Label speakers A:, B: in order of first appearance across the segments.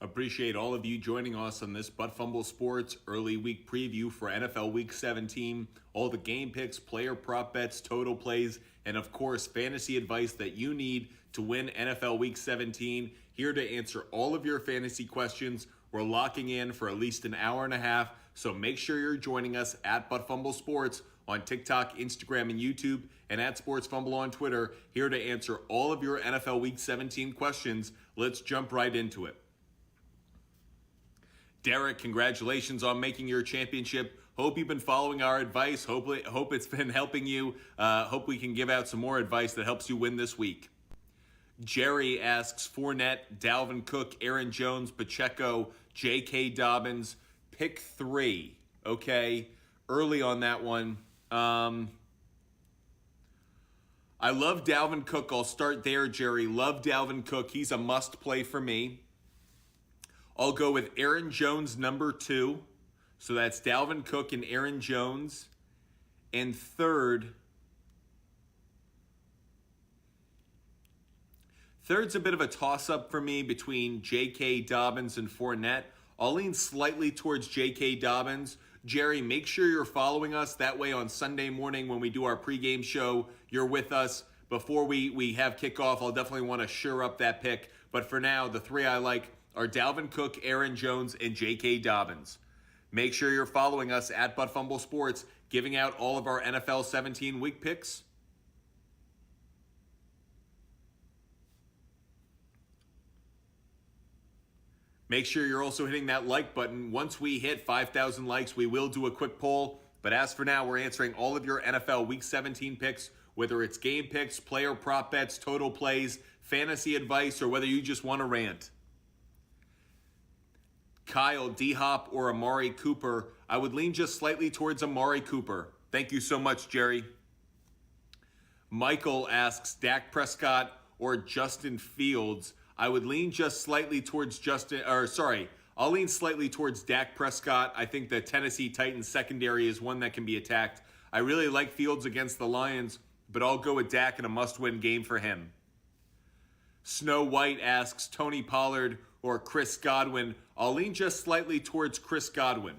A: Appreciate all of you joining us on this Butt Fumble Sports early week preview for NFL Week 17. All the game picks, player prop bets, total plays, and of course, fantasy advice that you need to win NFL Week 17. Here to answer all of your fantasy questions. We're locking in for at least an hour and a half, so make sure you're joining us at Butt Fumble Sports on TikTok, Instagram, and YouTube, and at Sports Fumble on Twitter, here to answer all of your NFL Week 17 questions. Let's jump right into it. Derek, congratulations on making your championship. Hope you've been following our advice. Hope it's been helping you. Hope we can give out some more advice that helps you win this week. Jerry asks Fournette, Dalvin Cook, Aaron Jones, Pacheco, J.K. Dobbins. Pick 3. Okay, early on that one. I love Dalvin Cook. I'll start there, Jerry. Love Dalvin Cook. He's a must play for me. I'll go with Aaron Jones, number 2. So that's Dalvin Cook and Aaron Jones. And third's a bit of a toss-up for me between J.K. Dobbins and Fournette. I'll lean slightly towards J.K. Dobbins. Jerry, make sure you're following us. That way on Sunday morning when we do our pregame show, you're with us. Before we have kickoff, I'll definitely want to shore up that pick. But for now, the 3 I like are Dalvin Cook, Aaron Jones, and J.K. Dobbins. Make sure you're following us at Butt Fumble Sports, giving out all of our NFL 17 week picks. Make sure you're also hitting that like button. Once we hit 5,000 likes, we will do a quick poll. But as for now, we're answering all of your NFL Week 17 picks, whether it's game picks, player prop bets, total plays, fantasy advice, or whether you just want to rant. Kyle, D-Hop, or Amari Cooper. I would lean just slightly towards Amari Cooper. Thank you so much, Jerry. Michael asks Dak Prescott or Justin Fields. I would lean just slightly towards I'll lean slightly towards Dak Prescott. I think the Tennessee Titans secondary is one that can be attacked. I really like Fields against the Lions, but I'll go with Dak in a must-win game for him. Snow White asks Tony Pollard or Chris Godwin. I'll lean just slightly towards Chris Godwin.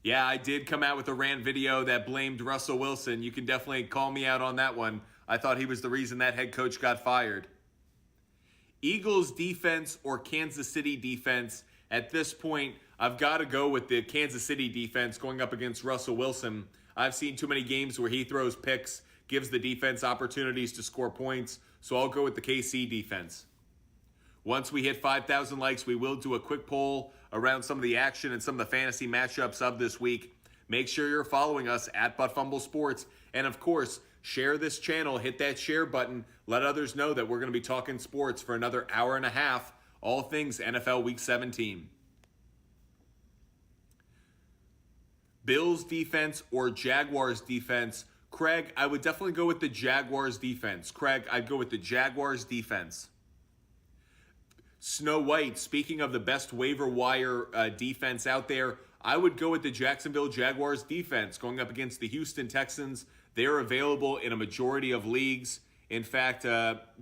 A: Yeah, I did come out with a rant video that blamed Russell Wilson. You can definitely call me out on that one. I thought he was the reason that head coach got fired. Eagles defense or Kansas City defense? At this point, I've got to go with the Kansas City defense going up against Russell Wilson. I've seen too many games where he throws picks, gives the defense opportunities to score points, so I'll go with the KC defense. Once we hit 5,000 likes, we will do a quick poll around some of the action and some of the fantasy matchups of this week. Make sure you're following us at Butt Fumble Sports. And of course, share this channel, hit that share button, let others know that we're going to be talking sports for another hour and a half, all things NFL Week 17. Bills defense or Jaguars defense? Craig, I would definitely go with the Jaguars defense. Craig, I'd go with the Jaguars defense. Snow White, speaking of the best waiver wire defense out there, I would go with the Jacksonville Jaguars defense going up against the Houston Texans. They're available in a majority of leagues. In fact,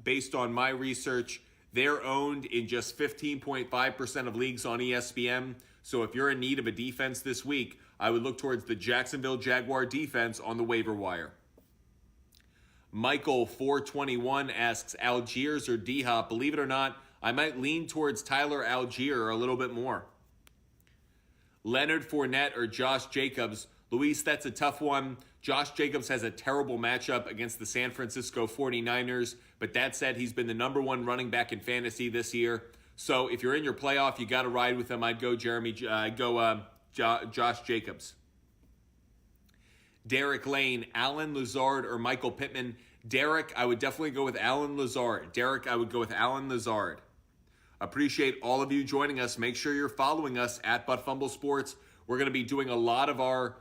A: based on my research, they're owned in just 15.5% of leagues on ESPN. So if you're in need of a defense this week, I would look towards the Jacksonville Jaguar defense on the waiver wire. Michael 421 asks Algiers or D-Hop. Believe it or not, I might lean towards Tyler Algier a little bit more. Leonard Fournette or Josh Jacobs. Luis, that's a tough one. Josh Jacobs has a terrible matchup against the San Francisco 49ers. But that said, he's been the number 1 running back in fantasy this year. So if you're in your playoff, you got to ride with him. I'd go Josh Jacobs. Derek Lane, Alan Lazard or Michael Pittman. Derek, I would definitely go with Alan Lazard. Appreciate all of you joining us. Make sure you're following us at Butt Fumble Sports. We're going to be doing a lot of our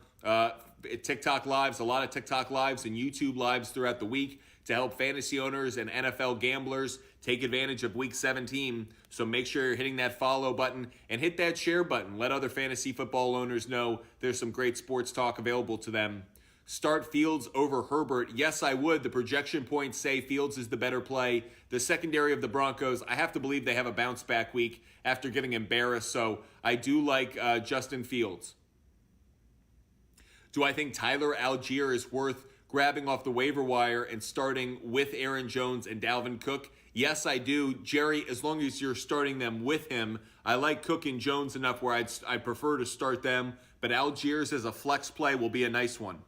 A: TikTok lives and YouTube lives throughout the week to help fantasy owners and NFL gamblers take advantage of Week 17. So make sure you're hitting that follow button and hit that share button. Let other fantasy football owners know there's some great sports talk available to them. Start Fields over Herbert. Yes, I would. The projection points say Fields is the better play. The secondary of the Broncos, I have to believe they have a bounce back week after getting embarrassed. So I do like Justin Fields. Do I think Tyler Algier is worth grabbing off the waiver wire and starting with Aaron Jones and Dalvin Cook? Yes, I do. Jerry, as long as you're starting them with him, I like Cook and Jones enough where I'd prefer to start them, but Algiers as a flex play will be a nice one.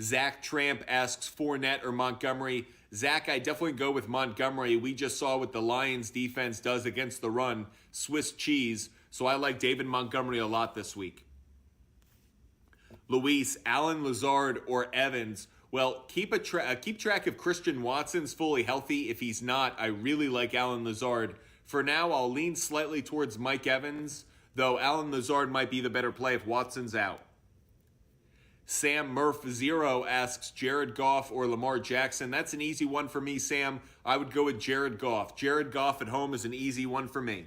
A: Zach Tramp asks Fournette or Montgomery. Zach, I definitely go with Montgomery. We just saw what the Lions defense does against the run, Swiss cheese, so I like David Montgomery a lot this week. Luis, Allen Lazard or Evans. Well, keep track if Christian Watson's fully healthy. If he's not, I really like Allen Lazard. For now, I'll lean slightly towards Mike Evans, though Allen Lazard might be the better play if Watson's out. Sam Murph0 asks Jared Goff or Lamar Jackson. That's an easy one for me, Sam. I would go with Jared Goff. Jared Goff at home is an easy one for me.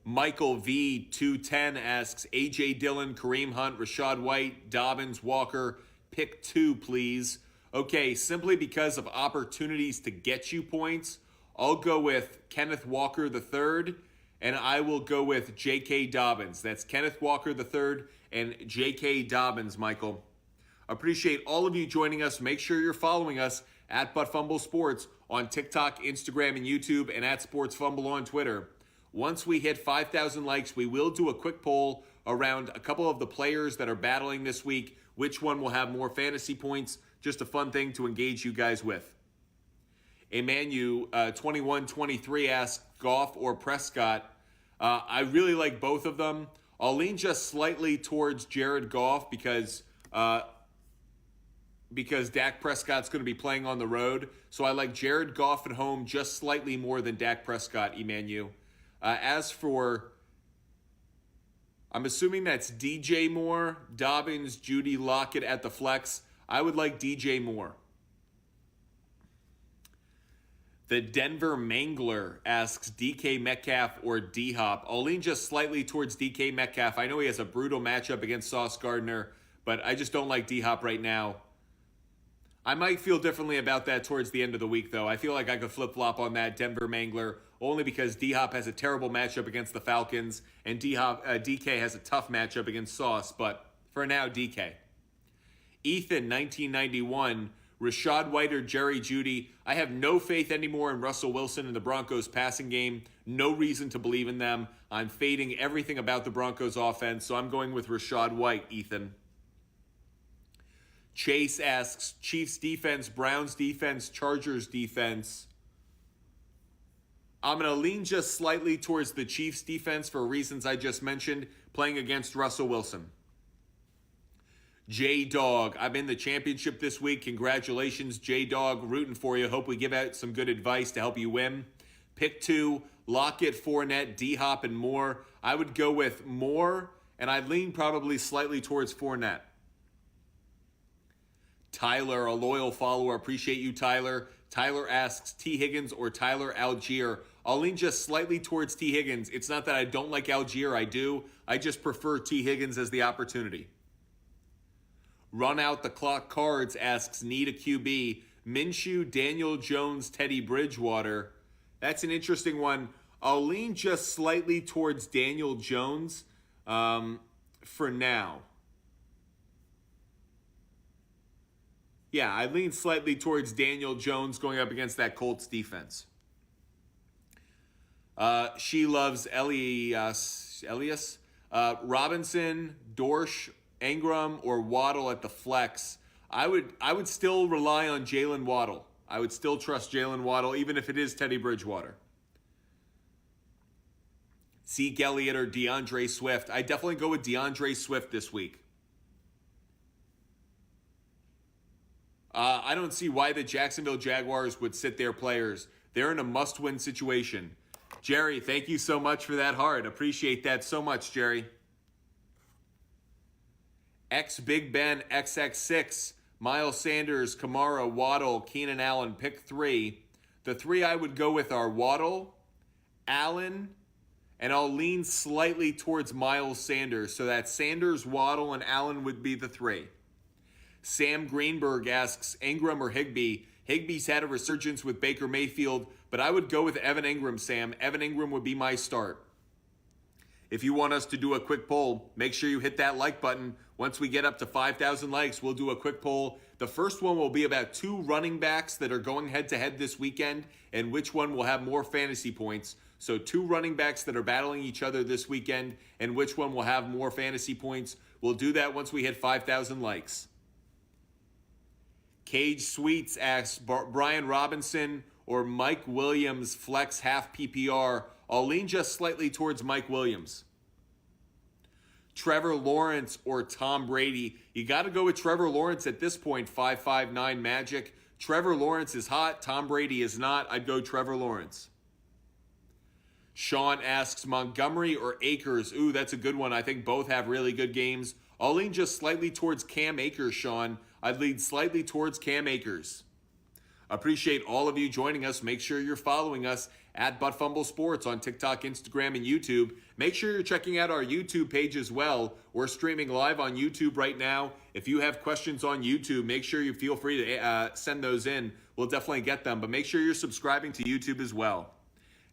A: Michael V210 asks A.J. Dillon, Kareem Hunt, Rashad White, Dobbins, Walker. Pick 2, please. Okay, simply because of opportunities to get you points, I'll go with Kenneth Walker III, and I will go with J.K. Dobbins. That's Kenneth Walker III and J.K. Dobbins, Michael. Appreciate all of you joining us. Make sure you're following us at But Fumble Sports on TikTok, Instagram, and YouTube, and at Sports Fumble on Twitter. Once we hit 5,000 likes, we will do a quick poll around a couple of the players that are battling this week. Which one will have more fantasy points? Just a fun thing to engage you guys with. Emanu 2123 asks Goff or Prescott. I really like both of them. I'll lean just slightly towards Jared Goff because Dak Prescott's going to be playing on the road. So I like Jared Goff at home just slightly more than Dak Prescott, Emanu. As for, I'm assuming that's DJ Moore, Dobbins, Judy, Lockett at the flex. I would like DJ Moore. The Denver Mangler asks DK Metcalf or D-Hop. I'll lean just slightly towards DK Metcalf. I know he has a brutal matchup against Sauce Gardner, but I just don't like D-Hop right now. I might feel differently about that towards the end of the week, though. I feel like I could flip-flop on that Denver Mangler, only because D-Hop has a terrible matchup against the Falcons, and DK has a tough matchup against Sauce, but for now, DK. Ethan, 1991, Rashad White or Jerry Jeudy. I have no faith anymore in Russell Wilson and the Broncos passing game. No reason to believe in them. I'm fading everything about the Broncos offense, so I'm going with Rashad White, Ethan. Chase asks Chiefs defense, Browns defense, Chargers defense. I'm going to lean just slightly towards the Chiefs defense for reasons I just mentioned, playing against Russell Wilson. J-Dog, I'm in the championship this week. Congratulations, J-Dog. Rooting for you. Hope we give out some good advice to help you win. Pick 2, Lockett, Fournette, D-Hop, and Moore. I would go with Moore, and I'd lean probably slightly towards Fournette. Tyler, a loyal follower. Appreciate you, Tyler. Tyler asks T. Higgins or Tyler Algier. I'll lean just slightly towards T. Higgins. It's not that I don't like Algier. I do. I just prefer T. Higgins as the opportunity. Run out the clock cards asks need a QB. Minshew, Daniel Jones, Teddy Bridgewater. That's an interesting one. I'll lean just slightly towards Daniel Jones for now. Yeah, I lean slightly towards Daniel Jones going up against that Colts defense. She loves Elias. Robinson, Dorsch, Ingram, or Waddle at the flex. I would still rely on Jalen Waddle. I would still trust Jalen Waddle, even if it is Teddy Bridgewater. Zeke Elliott or DeAndre Swift. I definitely go with DeAndre Swift this week. I don't see why the Jacksonville Jaguars would sit their players. They're in a must-win situation. Jerry, thank you so much for that heart. Appreciate that so much, Jerry. X Big Ben XX6, Miles Sanders, Kamara, Waddle, Keenan Allen, pick 3. The 3 I would go with are Waddle, Allen, And I'll lean slightly towards Miles Sanders, so that Sanders, Waddle, and Allen would be the 3. Sam Greenberg asks, Ingram or Higbee? Higbee's had a resurgence with Baker Mayfield, but I would go with Evan Ingram, Sam. Evan Ingram would be my start. If you want us to do a quick poll, make sure you hit that like button. Once we get up to 5,000 likes, we'll do a quick poll. The first one will be about 2 running backs that are going head-to-head this weekend, and which one will have more fantasy points. So 2 running backs that are battling each other this weekend, and which one will have more fantasy points. We'll do that once we hit 5,000 likes. Cage Sweets asks, Brian Robinson or Mike Williams flex half PPR? I'll lean just slightly towards Mike Williams. Trevor Lawrence or Tom Brady? You got to go with Trevor Lawrence at this point, 559 Magic. Trevor Lawrence is hot. Tom Brady is not. I'd go Trevor Lawrence. Sean asks, Montgomery or Akers? Ooh, that's a good one. I think both have really good games. I'll lean just slightly towards Cam Akers, Sean. I'd lean slightly towards Cam Akers. Appreciate all of you joining us. Make sure you're following us at Fumble Sports on TikTok, Instagram, and YouTube. Make sure you're checking out our YouTube page as well. We're streaming live on YouTube right now. If you have questions on YouTube, make sure you feel free to send those in. We'll definitely get them, but make sure you're subscribing to YouTube as well.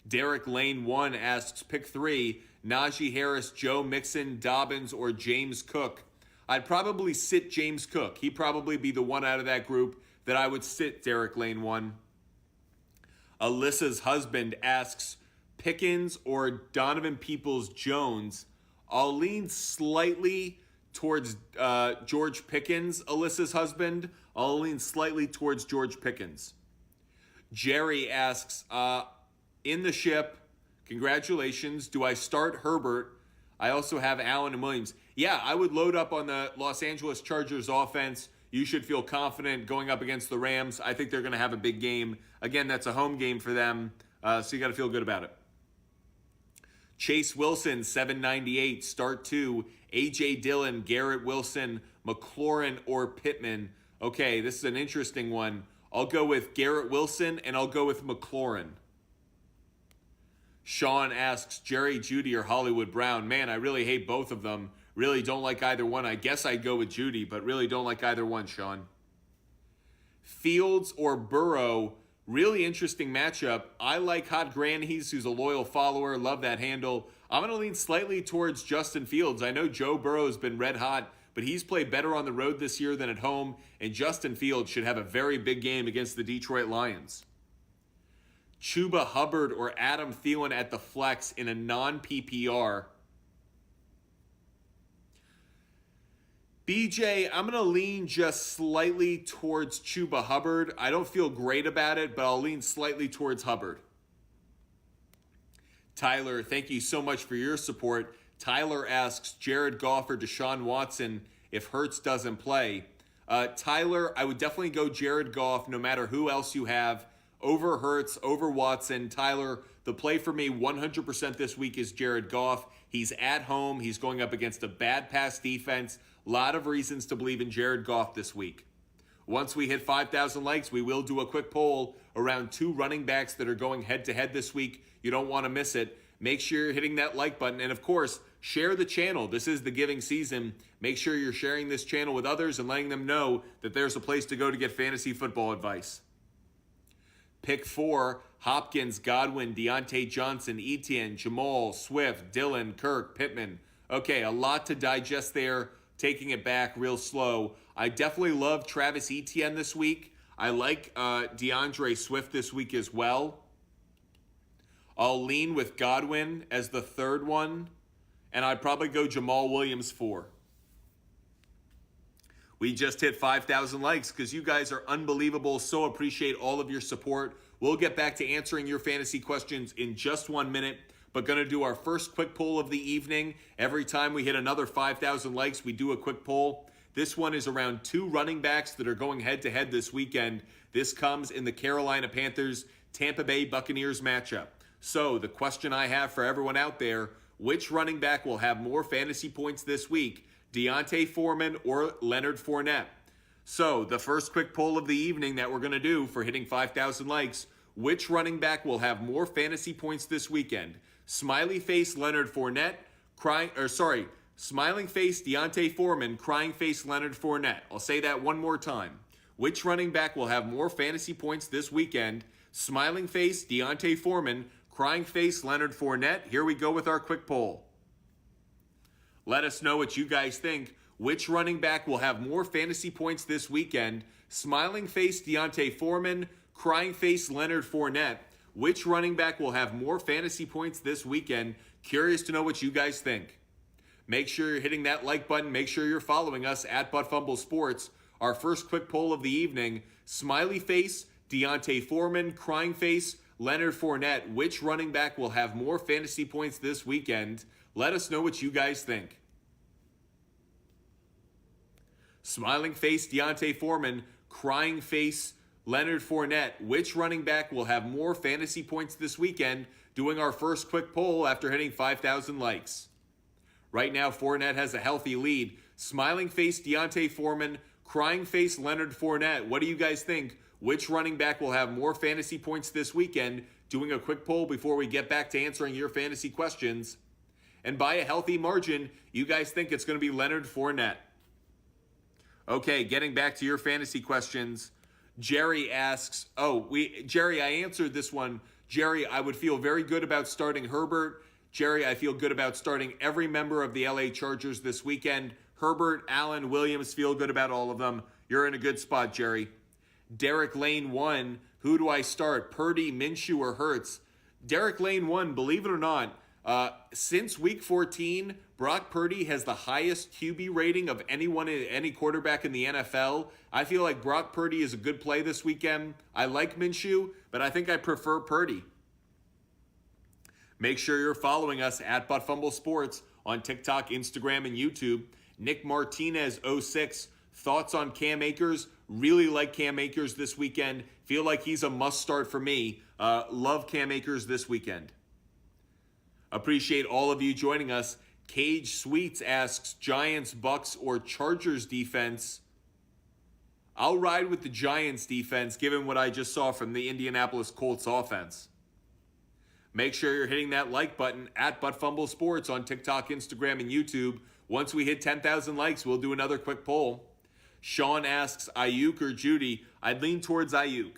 A: Derek Lane 1 asks, pick 3, Najee Harris, Joe Mixon, Dobbins, or James Cook. I'd probably sit James Cook. He'd probably be the one out of that group that I would sit Derek Lane 1. Alyssa's husband asks, Pickens or Donovan Peoples-Jones? I'll lean slightly towards George Pickens, Alyssa's husband. I'll lean slightly towards George Pickens. Jerry asks, in the ship, congratulations. Do I start Herbert? I also have Allen and Williams. Yeah, I would load up on the Los Angeles Chargers offense. You should feel confident going up against the Rams. I think they're going to have a big game. Again, that's a home game for them, so you got to feel good about it. Chase Wilson, 798, start 2. A.J. Dillon, Garrett Wilson, McLaurin, or Pittman. Okay, this is an interesting one. I'll go with Garrett Wilson, and I'll go with McLaurin. Sean asks, Jerry Jeudy or Hollywood Brown? Man, I really hate both of them. Really don't like either one. I guess I'd go with Jeudy, but really don't like either one, Sean. Fields or Burrow? Really interesting matchup. I like Hot Grannies, who's a loyal follower. Love that handle. I'm going to lean slightly towards Justin Fields. I know Joe Burrow has been red hot, but he's played better on the road this year than at home, and Justin Fields should have a very big game against the Detroit Lions. Chuba Hubbard or Adam Thielen at the flex in a non-PPR? BJ, I'm going to lean just slightly towards Chuba Hubbard. I don't feel great about it, but I'll lean slightly towards Hubbard. Tyler, thank you so much for your support. Tyler asks, Jared Goff or Deshaun Watson if Hurts doesn't play? Tyler, I would definitely go Jared Goff no matter who else you have. Over Hurts, over Watson. Tyler, the play for me 100% this week is Jared Goff. He's at home. He's going up against a bad pass defense. A lot of reasons to believe in Jared Goff this week. Once we hit 5,000 likes, we will do a quick poll around 2 running backs that are going head-to-head this week. You don't want to miss it. Make sure you're hitting that like button. And, of course, share the channel. This is the giving season. Make sure you're sharing this channel with others and letting them know that there's a place to go to get fantasy football advice. Pick 4, Hopkins, Godwin, Deontay Johnson, Etienne, Jamal, Swift, Dillon, Kirk, Pittman. Okay, a lot to digest there. Taking it back real slow. I definitely love Travis Etienne this week. I like DeAndre Swift this week as well. I'll lean with Godwin as the third one. And I'd probably go Jamal Williams 4. We just hit 5,000 likes because you guys are unbelievable. So appreciate all of your support. We'll get back to answering your fantasy questions in just 1 minute, but going to do our first quick poll of the evening. Every time we hit another 5,000 likes, we do a quick poll. This one is around 2 running backs that are going head-to-head this weekend. This comes in the Carolina Panthers, Tampa Bay Buccaneers matchup. So the question I have for everyone out there, which running back will have more fantasy points this week? Deontay Foreman or Leonard Fournette? So the first quick poll of the evening that we're going to do for hitting 5,000 likes, which running back will have more fantasy points this weekend? Smiley face Leonard Fournette, smiling face Deontay Foreman, crying face Leonard Fournette. I'll say that one more time. Which running back will have more fantasy points this weekend? Smiling face Deontay Foreman, crying face Leonard Fournette. Here we go with our quick poll. Let us know what you guys think. Which running back will have more fantasy points this weekend? Smiling face Deontay Foreman, crying face Leonard Fournette. Which running back will have more fantasy points this weekend? Curious to know what you guys think. Make sure you're hitting that like button. Make sure you're following us at Fumble Sports. Our first quick poll of the evening. Smiley face Deontay Foreman, crying face Leonard Fournette. Which running back will have more fantasy points this weekend? Let us know what you guys think. Smiling face Deontay Foreman, crying face Leonard Fournette. Which running back will have more fantasy points this weekend? Doing our first quick poll after hitting 5,000 likes. Right now, Fournette has a healthy lead. Smiling face Deontay Foreman, crying face Leonard Fournette. What do you guys think? Which running back will have more fantasy points this weekend? Doing a quick poll before we get back to answering your fantasy questions. And by a healthy margin, you guys think it's going to be Leonard Fournette. Okay, getting back to your fantasy questions. Jerry asks, Jerry, I answered this one. Jerry, I would feel very good about starting Herbert. Jerry, I feel good about starting every member of the LA Chargers this weekend. Herbert, Allen, Williams, feel good about all of them. You're in a good spot, Jerry. Derek Lane 1, who do I start? Purdy, Minshew, or Hurts? Derek Lane 1, believe it or not, since week 14, Brock Purdy has the highest QB rating of any quarterback in the NFL. I feel like Brock Purdy is a good play this weekend. I like Minshew, but I think I prefer Purdy. Make sure you're following us at Fumble Sports on TikTok, Instagram, and YouTube. Nick Martinez 06, thoughts on Cam Akers? Really like Cam Akers this weekend. Feel like he's a must start for me. Love Cam Akers this weekend. Appreciate all of you joining us. Cage Sweets asks, Giants, Bucks, or Chargers defense? I'll ride with the Giants defense given what I just saw from the Indianapolis Colts offense. Make sure you're hitting that like button at Fumble Sports on TikTok, Instagram, and YouTube. Once we hit 10,000 likes, we'll do another quick poll. Sean asks, Ayuk or Judy? I'd lean towards Ayuk.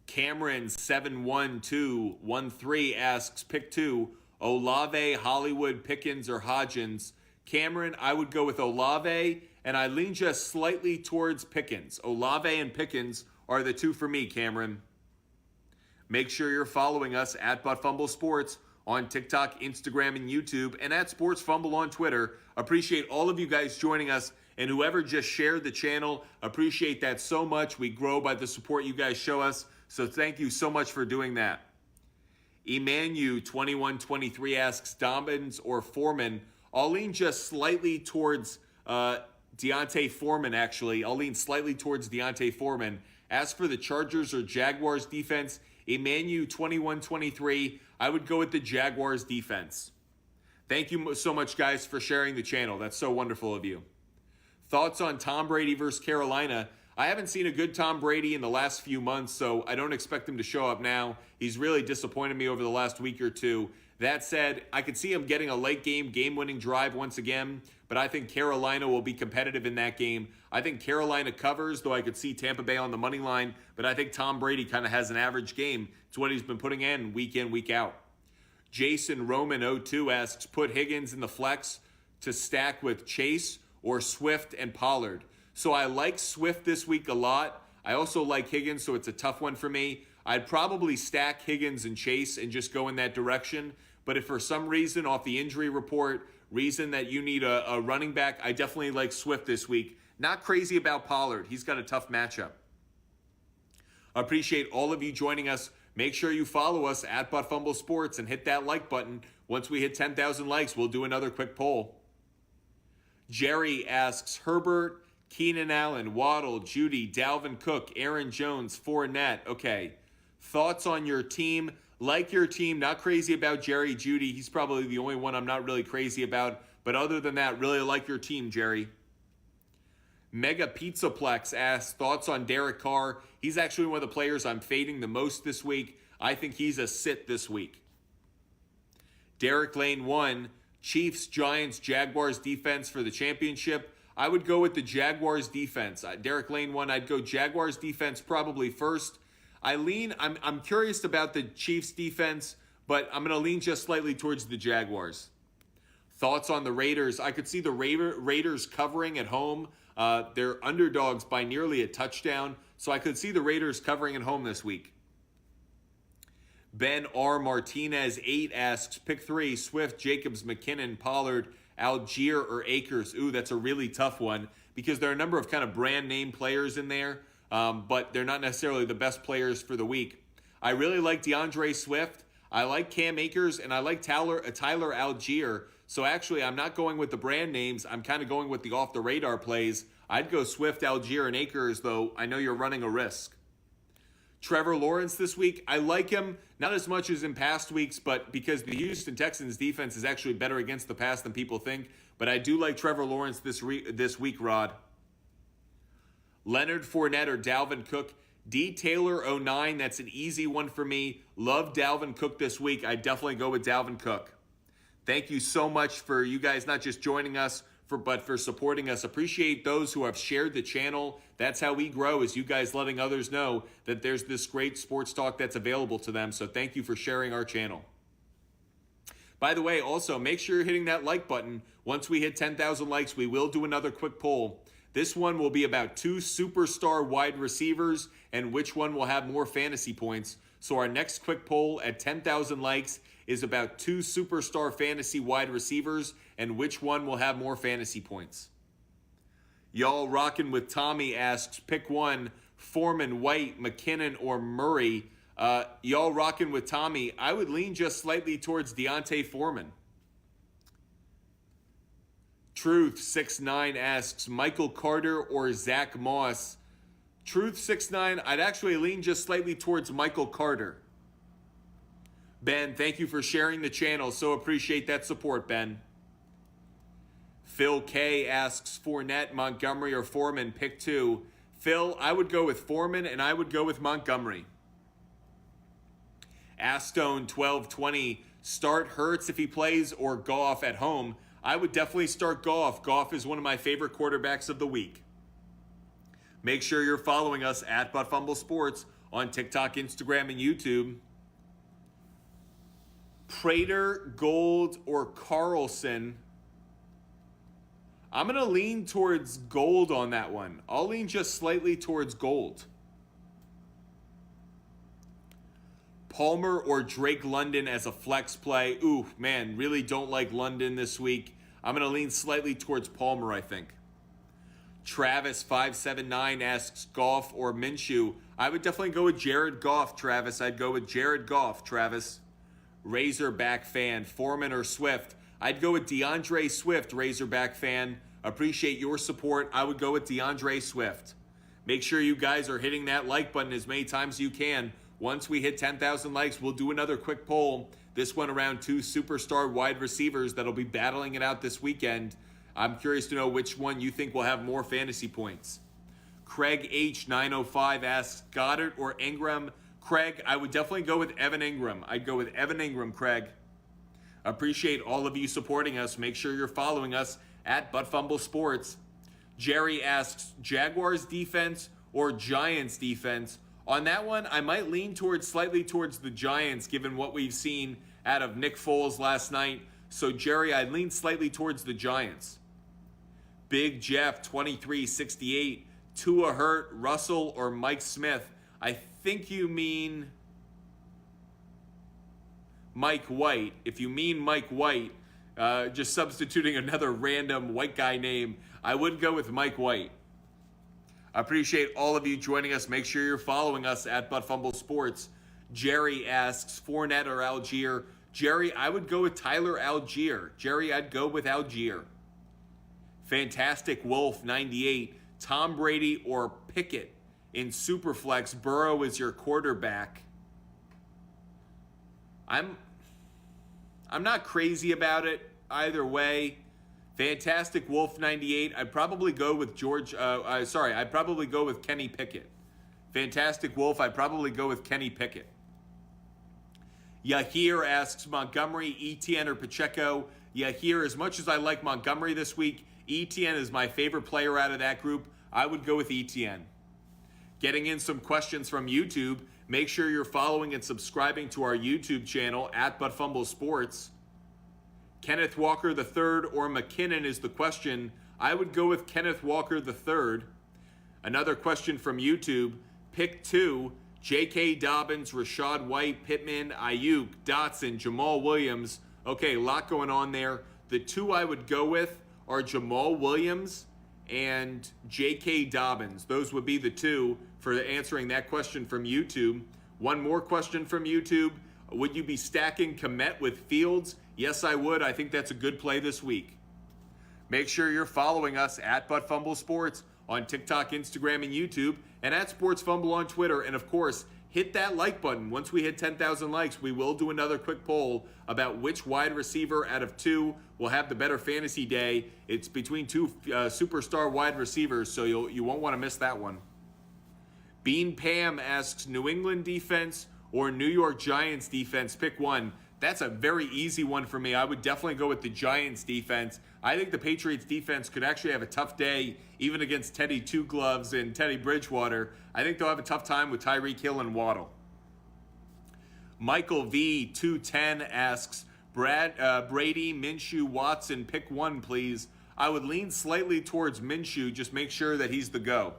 A: Cameron 71213 asks, pick two, Olave, Hollywood, Pickens, or Hodgins? Cameron, I would go with Olave, and I lean just slightly towards Pickens. Olave and Pickens are the two for me, Cameron. Make sure you're following us at Fumble Sports on TikTok, Instagram, and YouTube, and at Sports Fumble on Twitter. Appreciate all of you guys joining us, and whoever just shared the channel, appreciate that so much. We grow by the support you guys show us, so thank you so much for doing that. Emanu2123 asks, Dobbins or Foreman? I'll lean just slightly towards Deontay Foreman, actually. I'll lean slightly towards Deontay Foreman. As for the Chargers or Jaguars defense, Emanu2123, I would go with the Jaguars defense. Thank you so much, guys, for sharing the channel. That's so wonderful of you. Thoughts on Tom Brady versus Carolina? I haven't seen a good Tom Brady in the last few months, so I don't expect him to show up now. He's really disappointed me over the last week or two. That said, I could see him getting a late game-winning drive once again, but I think Carolina will be competitive in that game. I think Carolina covers, though I could see Tampa Bay on the money line, but I think Tom Brady kind of has an average game. It's what he's been putting in, week out. Jason Roman 02 asks, put Higgins in the flex to stack with Chase or Swift and Pollard? So I like Swift this week a lot. I also like Higgins, so it's a tough one for me. I'd probably stack Higgins and Chase and just go in that direction. But if for some reason, off the injury report, reason that you need a running back, I definitely like Swift this week. Not crazy about Pollard. He's got a tough matchup. Appreciate all of you joining us. Make sure you follow us at Fumble Sports and hit that like button. Once we hit 10,000 likes, we'll do another quick poll. Jerry asks, Herbert, Keenan Allen, Waddle, Judy, Dalvin Cook, Aaron Jones, Fournette. Okay, thoughts on your team? Like your team, not crazy about Jerry Judy. He's probably the only one I'm not really crazy about. But other than that, really like your team, Jerry. Mega Pizzaplex asks, thoughts on Derek Carr? He's actually one of the players I'm fading the most this week. I think he's a sit this week. Derek Lane 1, Chiefs, Giants, Jaguars defense for the championship. I would go with the Jaguars defense. Derek Lane 1, I'd go Jaguars defense probably first. I'm curious about the Chiefs defense, but I'm going to lean just slightly towards the Jaguars. Thoughts on the Raiders? I could see the Raiders covering at home. They're underdogs by nearly a touchdown, so I could see the Raiders covering at home this week. Ben R. Martinez 8 asks, pick 3, Swift, Jacobs, McKinnon, Pollard, Algier, or Akers. Ooh, that's a really tough one because there are a number of kind of brand name players in there, but they're not necessarily the best players for the week. I really like DeAndre Swift. I like Cam Akers, and I like Tyler Algier. So actually, I'm not going with the brand names. I'm kind of going with the off-the-radar plays. I'd go Swift, Algier, and Akers, though I know you're running a risk. Trevor Lawrence this week, I like him, not as much as in past weeks, but because the Houston Texans defense is actually better against the pass than people think. But I do like Trevor Lawrence this week, Rod. Leonard Fournette or Dalvin Cook. D. Taylor 09, that's an easy one for me. Love Dalvin Cook this week. I definitely go with Dalvin Cook. Thank you so much for you guys not just joining us, but for supporting us. Appreciate those who have shared the channel. That's how we grow, is you guys letting others know that there's this great sports talk that's available to them. So thank you for sharing our channel. By the way, also, make sure you're hitting that like button. Once we hit 10,000 likes, we will do another quick poll. This one will be about 2 superstar wide receivers and which one will have more fantasy points. So our next quick poll at 10,000 likes is about 2 superstar fantasy wide receivers and which one will have more fantasy points. Y'all rocking with Tommy asks, pick 1, Foreman, White, McKinnon, or Murray. Y'all rocking with Tommy. I would lean just slightly towards Deontay Foreman. Truth 69 asks, Michael Carter or Zach Moss. Truth 69, I'd actually lean just slightly towards Michael Carter. Ben, thank you for sharing the channel. So appreciate that support, Ben. Phil K asks, Fournette, Montgomery, or Foreman, pick 2. Phil, I would go with Foreman, and I would go with Montgomery. Astone 1220, start Hurts if he plays or Goff at home. I would definitely start Goff. Goff is one of my favorite quarterbacks of the week. Make sure you're following us at Fumble Sports on TikTok, Instagram, and YouTube. Prater, Gold, or Carlson. I'm going to lean towards Gold on that one. I'll lean just slightly towards Gold. Palmer or Drake London as a flex play. Ooh, man, really don't like London this week. I'm going to lean slightly towards Palmer, I think. Travis579 asks Goff or Minshew. I would definitely go with Jared Goff, Travis. I'd go with Jared Goff, Travis. Razorback fan, Foreman or Swift. I'd go with DeAndre Swift, Razorback fan. Appreciate your support. I would go with DeAndre Swift. Make sure you guys are hitting that like button as many times as you can. Once we hit 10,000 likes, we'll do another quick poll. This one around 2 superstar wide receivers that'll be battling it out this weekend. I'm curious to know which one you think will have more fantasy points. Craig H905 asks, Goddard or Ingram? Craig, I would definitely go with Evan Ingram. I'd go with Evan Ingram, Craig. Appreciate all of you supporting us. Make sure you're following us at Fumble Sports. Jerry asks, Jaguars defense or Giants defense? On that one, I might lean slightly towards the Giants, given what we've seen out of Nick Foles last night. So, Jerry, I'd lean slightly towards the Giants. Big Jeff, 2368, Tua Hurt, Russell, or Mike Smith? I think you mean Mike White. If you mean Mike White, just substituting another random white guy name, I would go with Mike White. I appreciate all of you joining us. Make sure you're following us at Fumble Sports. Jerry asks, Fournette or Algier? Jerry, I would go with Tyler Algier. Jerry, I'd go with Algier. Fantastic Wolf, 98. Tom Brady or Pickett? In Superflex, Burrow is your quarterback. I'm not crazy about it either way. Fantastic Wolf 98. I'd probably go with I'd probably go with Kenny Pickett. Fantastic Wolf, I'd probably go with Kenny Pickett. Yahir asks Montgomery, Etienne, or Pacheco. Yahir, as much as I like Montgomery this week, Etienne is my favorite player out of that group. I would go with Etienne. Getting in some questions from YouTube. Make sure you're following and subscribing to our YouTube channel at Fumble Sports. Kenneth Walker III or McKinnon is the question. I would go with Kenneth Walker III. Another question from YouTube. Pick 2. J.K. Dobbins, Rashad White, Pittman, Ayuk, Dotson, Jamal Williams. Okay, a lot going on there. The 2 I would go with are Jamal Williams and J.K. Dobbins. Those would be the 2 for answering that question from YouTube. One more question from YouTube. Would you be stacking Kmet with Fields? Yes, I would. I think that's a good play this week. Make sure you're following us at Fumble Sports on TikTok, Instagram, and YouTube, and at Sports Fumble on Twitter. And of course, hit that like button. Once we hit 10,000 likes, we will do another quick poll about which wide receiver out of 2 will have the better fantasy day. It's between 2 superstar wide receivers, so you won't want to miss that one. Bean Pam asks, New England defense or New York Giants defense? Pick one. That's a very easy one for me. I would definitely go with the Giants defense. I think the Patriots defense could actually have a tough day, even against Teddy Two Gloves and Teddy Bridgewater. I think they'll have a tough time with Tyreek Hill and Waddle. Michael V. 210 asks, Brady, Minshew, Watson, pick one, please. I would lean slightly towards Minshew. Just make sure that he's the go.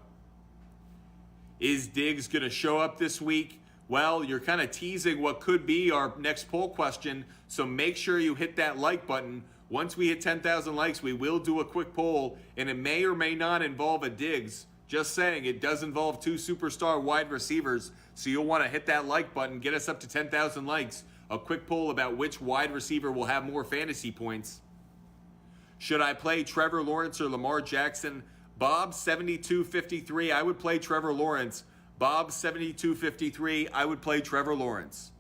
A: Is Diggs going to show up this week? Well, you're kind of teasing what could be our next poll question, so make sure you hit that like button. Once we hit 10,000 likes, we will do a quick poll, and it may or may not involve a Diggs. Just saying, it does involve 2 superstar wide receivers, so you'll want to hit that like button, get us up to 10,000 likes. A quick poll about which wide receiver will have more fantasy points. Should I play Trevor Lawrence or Lamar Jackson? Bob, 7253, I would play Trevor Lawrence. Bob, 7253, I would play Trevor Lawrence.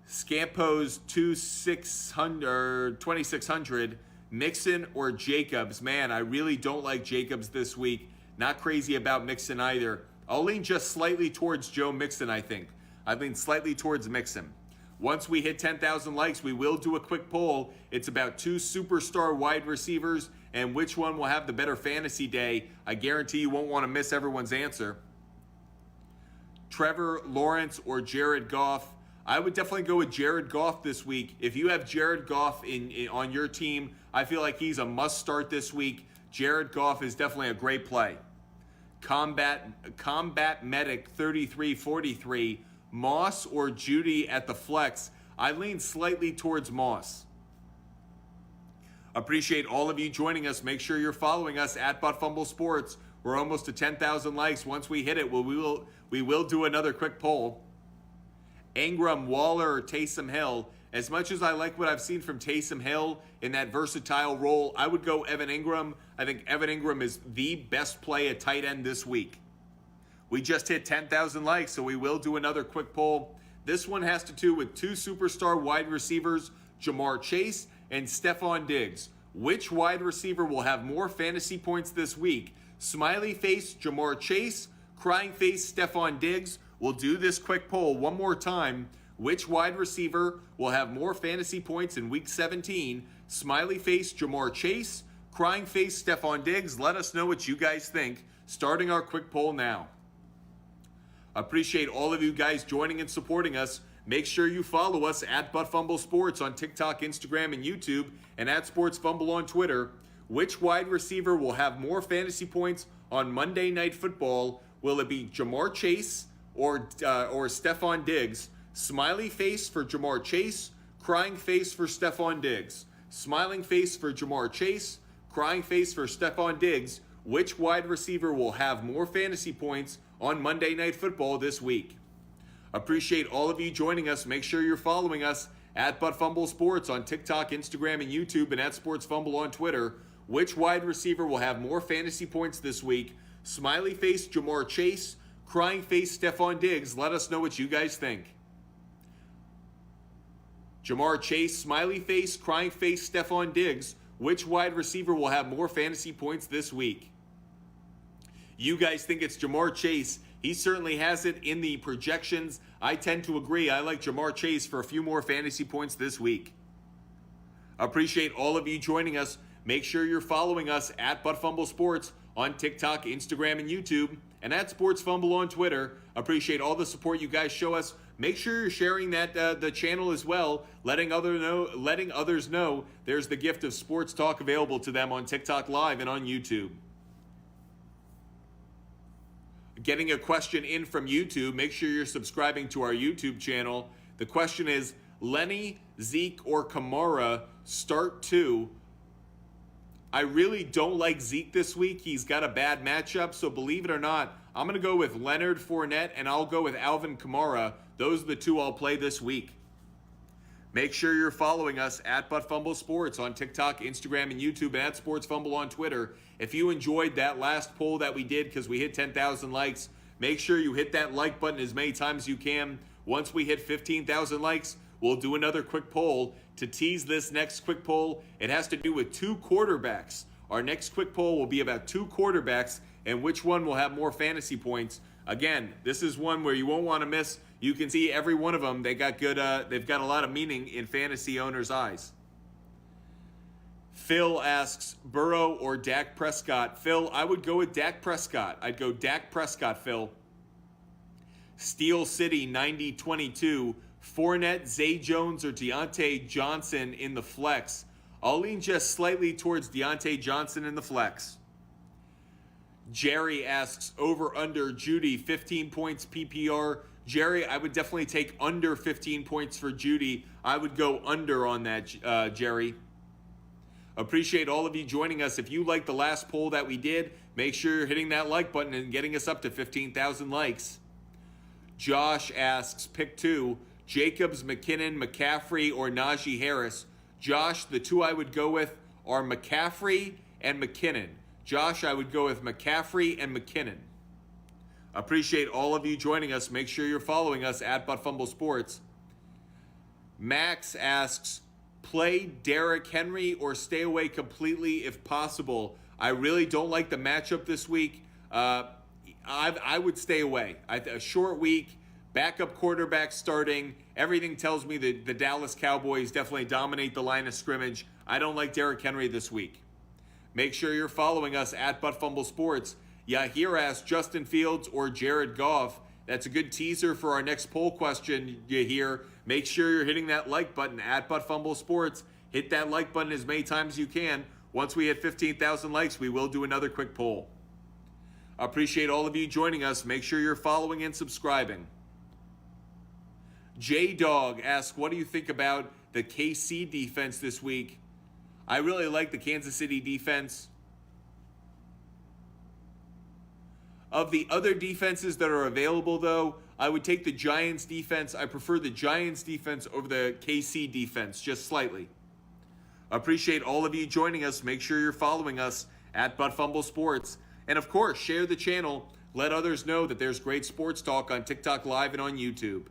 A: Scampos, 2600, Mixon or Jacobs? Man, I really don't like Jacobs this week. Not crazy about Mixon either. I'll lean just slightly towards Joe Mixon, I think. I lean slightly towards Mixon. Once we hit 10,000 likes, we will do a quick poll. It's about 2 superstar wide receivers and which one will have the better fantasy day. I guarantee you won't want to miss everyone's answer. Trevor Lawrence or Jared Goff? I would definitely go with Jared Goff this week. If you have Jared Goff on your team, I feel like he's a must start this week. Jared Goff is definitely a great play. Combat Medic 3343, Moss or Judy at the flex? I lean slightly towards Moss. Appreciate all of you joining us. Make sure you're following us at Fumble Sports. We're almost to 10,000 likes. Once we hit it, we will do another quick poll. Ingram, Waller, or Taysom Hill? As much as I like what I've seen from Taysom Hill in that versatile role, I would go Evan Ingram. I think Evan Ingram is the best play at tight end this week. We just hit 10,000 likes, so we will do another quick poll. This one has to do with 2 superstar wide receivers, Jamar Chase and Stephon Diggs. Which wide receiver will have more fantasy points this week? Smiley face, Jamar Chase. Crying face, Stephon Diggs. We'll do this quick poll one more time. Which wide receiver will have more fantasy points in week 17? Smiley face, Jamar Chase. Crying face, Stephon Diggs. Let us know what you guys think. Starting our quick poll now. Appreciate all of you guys joining and supporting us. Make sure you follow us at Fumble Sports on TikTok, Instagram, and YouTube, and at Sports Fumble on Twitter. Which wide receiver will have more fantasy points on Monday Night Football? Will it be Jamar Chase or Stephon Diggs? Smiley face for Jamar Chase, crying face for Stephon Diggs. Smiling face for Jamar Chase, crying face for Stephon Diggs. Which wide receiver will have more fantasy points on Monday Night Football this week? Appreciate all of you joining us. Make sure you're following us at Fumble Sports on TikTok, Instagram, and YouTube, and at Sports Fumble on Twitter. Which wide receiver will have more fantasy points this week? Smiley face Jamar Chase, crying face Stephon Diggs. Let us know what you guys think. Jamar Chase, smiley face, crying face Stephon Diggs. Which wide receiver will have more fantasy points this week? You guys think it's Jamar Chase. He certainly has it in the projections. I tend to agree. I like Jamar Chase for a few more fantasy points this week. Appreciate all of you joining us. Make sure you're following us at Fumble Sports on TikTok, Instagram, and YouTube, and at Sports Fumble on Twitter. Appreciate all the support you guys show us. Make sure you're sharing that the channel as well, letting others know there's the gift of sports talk available to them on TikTok Live and on YouTube. Getting a question in from YouTube, make sure you're subscribing to our YouTube channel. The question is, Lenny, Zeke, or Kamara start 2? I really don't like Zeke this week. He's got a bad matchup, so believe it or not, I'm going to go with Leonard Fournette, and I'll go with Alvin Kamara. Those are the 2 I'll play this week. Make sure you're following us at Fumble Sports on TikTok, Instagram, and YouTube, and at Sports Fumble on Twitter. If you enjoyed that last poll that we did because we hit 10,000 likes, make sure you hit that like button as many times as you can. Once we hit 15,000 likes, we'll do another quick poll. To tease this next quick poll, it has to do with 2 quarterbacks. Our next quick poll will be about 2 quarterbacks and which one will have more fantasy points. Again, this is one where you won't want to miss. You can see every one of them. They've got a lot of meaning in fantasy owners' eyes. Phil asks, Burrow or Dak Prescott? Phil, I would go with Dak Prescott. I'd go Dak Prescott, Phil. Steel City 9022. Fournette, Zay Jones, or Deontay Johnson in the flex? I'll lean just slightly towards Deontay Johnson in the flex. Jerry asks, over under Judy, 15 points PPR. Jerry, I would definitely take under 15 points for Judy. I would go under on that, Jerry. Appreciate all of you joining us. If you liked the last poll that we did, make sure you're hitting that like button and getting us up to 15,000 likes. Josh asks, pick 2. Jacobs, McKinnon, McCaffrey, or Najee Harris. Josh, the 2 I would go with are McCaffrey and McKinnon. Josh, I would go with McCaffrey and McKinnon. Appreciate all of you joining us. Make sure you're following us at Fumble Sports. Max asks, play Derrick Henry or stay away completely if possible. I really don't like the matchup this week. I would stay away. A short week. Backup quarterback starting. Everything tells me that the Dallas Cowboys definitely dominate the line of scrimmage. I don't like Derrick Henry this week. Make sure you're following us at Fumble Sports. Yahir asks Justin Fields or Jared Goff. That's a good teaser for our next poll question, Yahir. Make sure you're hitting that like button at Fumble Sports. Hit that like button as many times as you can. Once we hit 15,000 likes, we will do another quick poll. Appreciate all of you joining us. Make sure you're following and subscribing. J-Dog asks, what do you think about the KC defense this week? I really like the Kansas City defense. Of the other defenses that are available, though, I would take the Giants defense. I prefer the Giants defense over the KC defense, just slightly. Appreciate all of you joining us. Make sure you're following us at Fumble Sports. And of course, share the channel. Let others know that there's great sports talk on TikTok Live and on YouTube.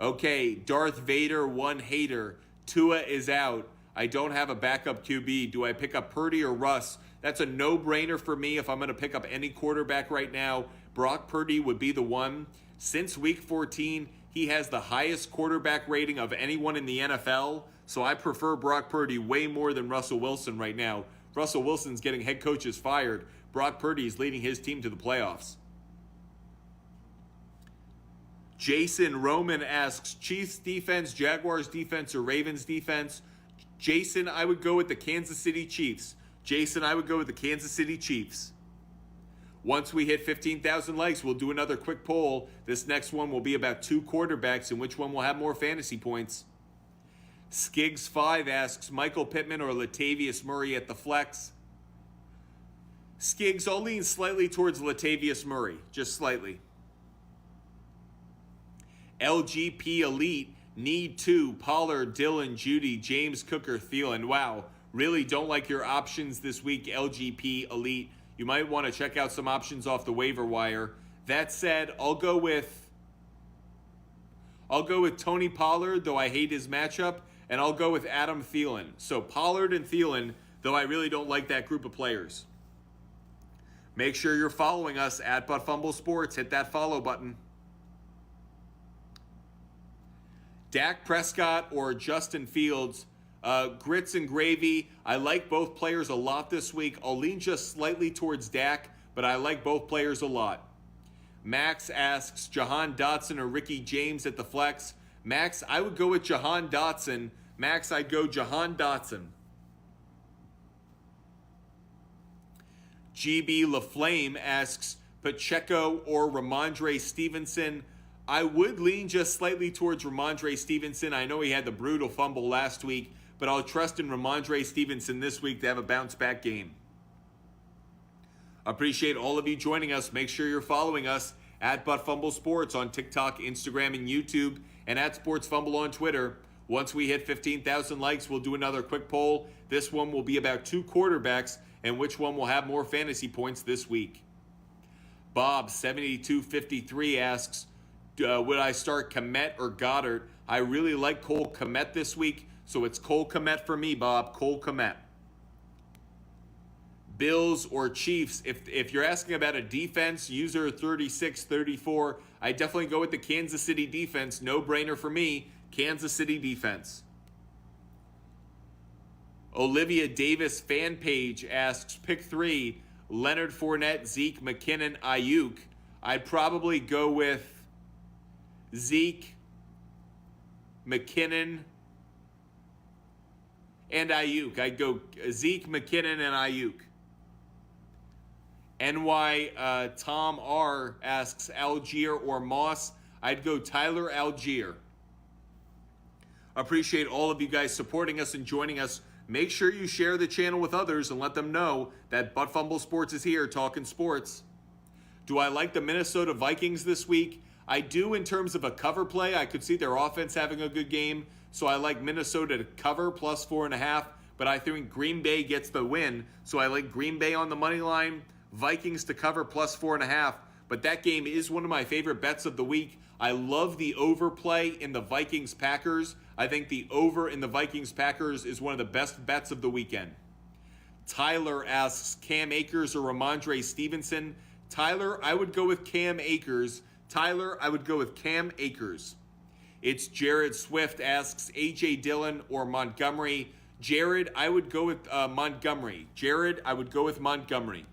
A: Okay, Darth Vader, one hater. Tua is out. I don't have a backup QB. Do I pick up Purdy or Russ? That's a no-brainer for me. If I'm going to pick up any quarterback right now, Brock Purdy would be the one. Since week 14, he has the highest quarterback rating of anyone in the NFL, so I prefer Brock Purdy way more than Russell Wilson right now. Russell Wilson's getting head coaches fired. Brock Purdy is leading his team to the playoffs. Jason Roman asks, Chiefs defense, Jaguars defense, or Ravens defense? Jason, I would go with the Kansas City Chiefs. Jason, I would go with the Kansas City Chiefs. Once we hit 15,000 likes, we'll do another quick poll. This next one will be about 2 quarterbacks and which one will have more fantasy points. Skiggs5 asks, Michael Pittman or Latavius Murray at the flex? Skiggs, I'll lean slightly towards Latavius Murray, just slightly. LGP Elite, need 2, Pollard, Dillon, Judy, James, Cook, or Thielen. Wow, really don't like your options this week, LGP Elite. You might want to check out some options off the waiver wire. That said, I'll go with Tony Pollard, though I hate his matchup, and I'll go with Adam Thielen. So Pollard and Thielen, though I really don't like that group of players. Make sure you're following us at Fumble Sports. Hit that follow button. Dak Prescott or Justin Fields, grits and gravy. I like both players a lot this week. I'll lean just slightly towards Dak, but I like both players a lot. Max asks, Jahan Dotson or Ricky James at the flex. Max, I would go with Jahan Dotson. Max, I'd go Jahan Dotson. GB LaFlame asks, Pacheco or Ramondre Stevenson. I would lean just slightly towards Ramondre Stevenson. I know he had the brutal fumble last week, but I'll trust in Ramondre Stevenson this week to have a bounce-back game. Appreciate all of you joining us. Make sure you're following us at Fumble Sports on TikTok, Instagram, and YouTube, and at Sports Fumble on Twitter. Once we hit 15,000 likes, we'll do another quick poll. This one will be about 2 quarterbacks and which one will have more fantasy points this week. Bob, 7253, asks, would I start Kmet or Goddard? I really like Cole Kmet this week, so it's Cole Kmet for me, Bob. Cole Kmet. Bills or Chiefs, if you're asking about a defense, user 3634, I definitely go with the Kansas City defense. No brainer for me, Kansas City defense. Olivia Davis fan page asks, pick 3, Leonard Fournette, Zeke, McKinnon, Ayuk. I'd probably go with Zeke, McKinnon, and Ayuk. I'd go Zeke, McKinnon, and Ayuk. NY Tom R asks, Algier or Moss. I'd go Tyler Algier. Appreciate all of you guys supporting us and joining us. Make sure you share the channel with others and let them know that Fumble Sports is here talking sports. Do I like the Minnesota Vikings this week? I do in terms of a cover play. I could see their offense having a good game, so I like Minnesota to cover plus 4.5, but I think Green Bay gets the win, so I like Green Bay on the money line, Vikings to cover plus 4.5, but that game is one of my favorite bets of the week. I love the overplay in the Vikings-Packers. I think the over in the Vikings-Packers is one of the best bets of the weekend. Tyler asks, Cam Akers or Ramondre Stevenson? Tyler, I would go with Cam Akers. Tyler, I would go with Cam Akers. It's Jared Swift asks, A.J. Dillon or Montgomery? Jared, I would go with Montgomery. Jared, I would go with Montgomery.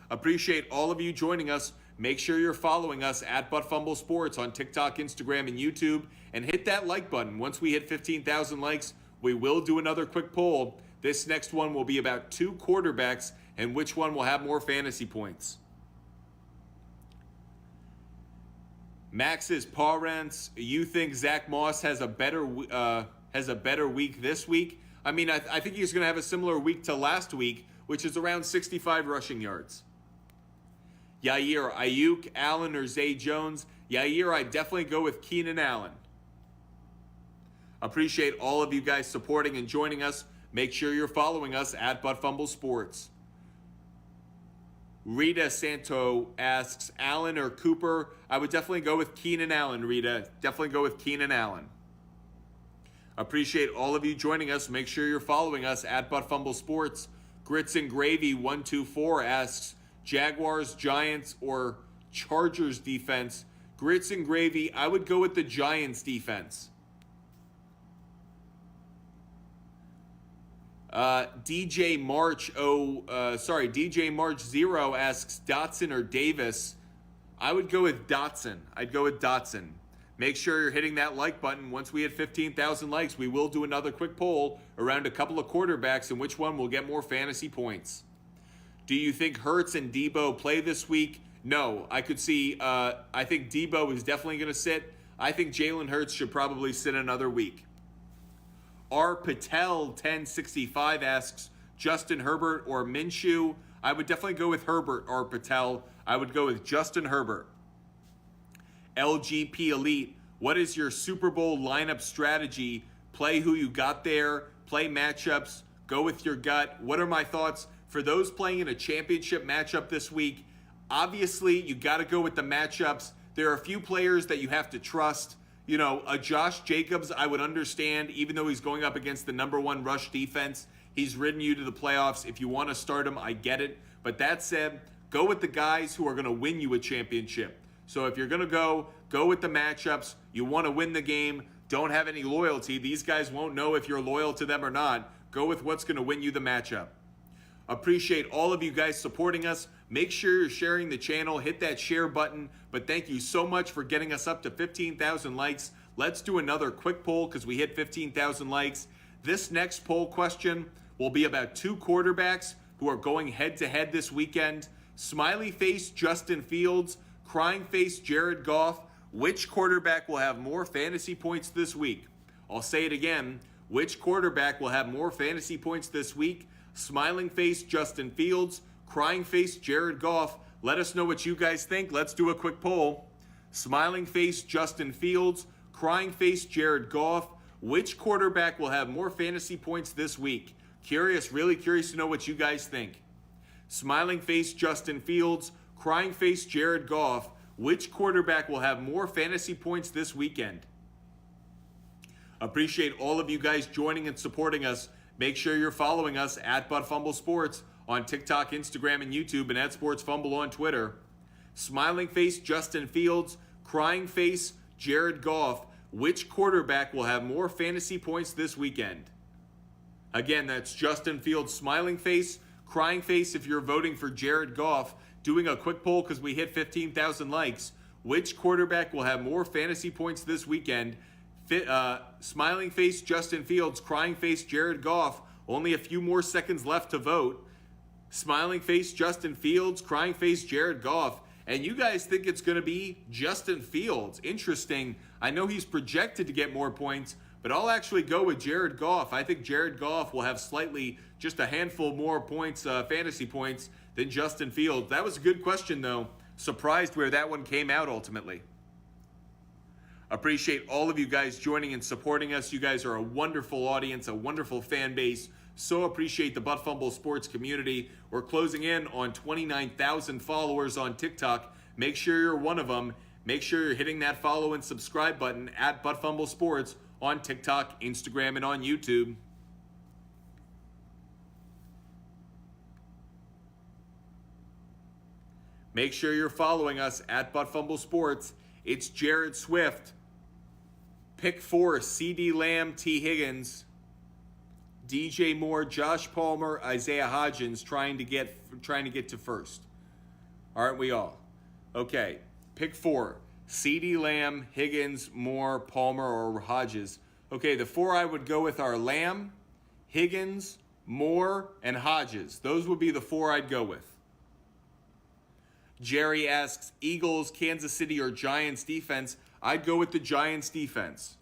A: Appreciate all of you joining us. Make sure you're following us at Fumble Sports on TikTok, Instagram, and YouTube. And hit that like button. Once we hit 15,000 likes, we will do another quick poll. This next one will be about 2 quarterbacks and which one will have more fantasy points. Max's parents, you think Zach Moss has a better week this week? I mean, I think he's going to have a similar week to last week, which is around 65 rushing yards. Yair, Ayuk, Allen, or Zay Jones? Yair, I'd definitely go with Keenan Allen. Appreciate all of you guys supporting and joining us. Make sure you're following us at Fumble Sports. Rita Santo asks, Allen or Cooper? I would definitely go with Keenan Allen, Rita. Definitely go with Keenan Allen. Appreciate all of you joining us. Make sure you're following us at Fumble Sports. Grits and Gravy 124 asks, Jaguars, Giants, or Chargers defense? Grits and Gravy, I would go with the Giants defense. DJ March 0 asks, Dotson or Davis? I would go with Dotson. I'd go with Dotson. Make sure you're hitting that like button. Once we hit 15,000 likes, we will do another quick poll around a couple of quarterbacks and which one will get more fantasy points. Do you think Hurts and Debo play this week? No. I could see, I think Debo is definitely going to sit. I think Jalen Hurts should probably sit another week. R. Patel 1065 asks, Justin Herbert or Minshew? I would definitely go with Herbert, R. Patel. I would go with Justin Herbert. LGP Elite, what is your Super Bowl lineup strategy? Play who you got there, play matchups, go with your gut. What are my thoughts for those playing in a championship matchup this week? Obviously, you got to go with the matchups. There are a few players that you have to trust. You know, a Josh Jacobs, I would understand, even though he's going up against the number 1 rush defense. He's ridden you to the playoffs. If you want to start him, I get it. But that said, Go with the guys who are going to win you a championship. So if you're going to go with the matchups. You want to win the game. Don't have any loyalty. These guys won't know if you're loyal to them or not. Go with what's going to win you the matchup. Appreciate all of you guys supporting us. Make sure you're sharing the channel. Hit that share button. But thank you so much for getting us up to 15,000 likes. Let's do another quick poll because we hit 15,000 likes. This next poll question will be about 2 quarterbacks who are going head-to-head this weekend. Smiley face Justin Fields, crying face Jared Goff. Which quarterback will have more fantasy points this week? I'll say it again. Which quarterback will have more fantasy points this week? Smiling face Justin Fields, crying face Jared Goff. Let us know what you guys think. Let's do a quick poll. Smiling face Justin Fields, crying face Jared Goff. Which quarterback will have more fantasy points this week? Really curious to know what you guys think. Smiling face Justin Fields, crying face Jared Goff. Which quarterback will have more fantasy points this weekend? Appreciate all of you guys joining and supporting us. Make sure you're following us at Fumble Sports on TikTok, Instagram, and YouTube, and at Sports Fumble on Twitter. Smiling face Justin Fields, crying face Jared Goff. Which quarterback will have more fantasy points this weekend? Again, that's Justin Fields, smiling face, crying face if you're voting for Jared Goff. Doing a quick poll because we hit 15,000 likes. Which quarterback will have more fantasy points this weekend? Smiling face Justin Fields, crying face Jared Goff. Only a few more seconds left to vote. Smiling face Justin Fields, crying face Jared Goff. And you guys think it's going to be Justin Fields. Interesting. I know he's projected to get more points, but I'll actually go with Jared Goff. I think Jared Goff will have just a handful more points, fantasy points, than Justin Fields. That was a good question, though. Surprised where that one came out ultimately. Appreciate all of you guys joining and supporting us. You guys are a wonderful audience, a wonderful fan base. So appreciate the Fumble Sports community. We're closing in on 29,000 followers on TikTok. Make sure you're one of them. Make sure you're hitting that follow and subscribe button at Fumble Sports on TikTok, Instagram, and on YouTube. Make sure you're following us at Fumble Sports. It's Jared Swift. Pick 4, CeeDee Lamb, T. Higgins, DJ Moore, Josh Palmer, Isaiah Hodgins trying to get to first. Aren't we all? Okay. Pick 4. CeeDee Lamb, Higgins, Moore, Palmer, or Hodges. Okay, the 4 I would go with are Lamb, Higgins, Moore, and Hodges. Those would be the 4 I'd go with. Jerry asks, Eagles, Kansas City, or Giants defense? I'd go with the Giants defense.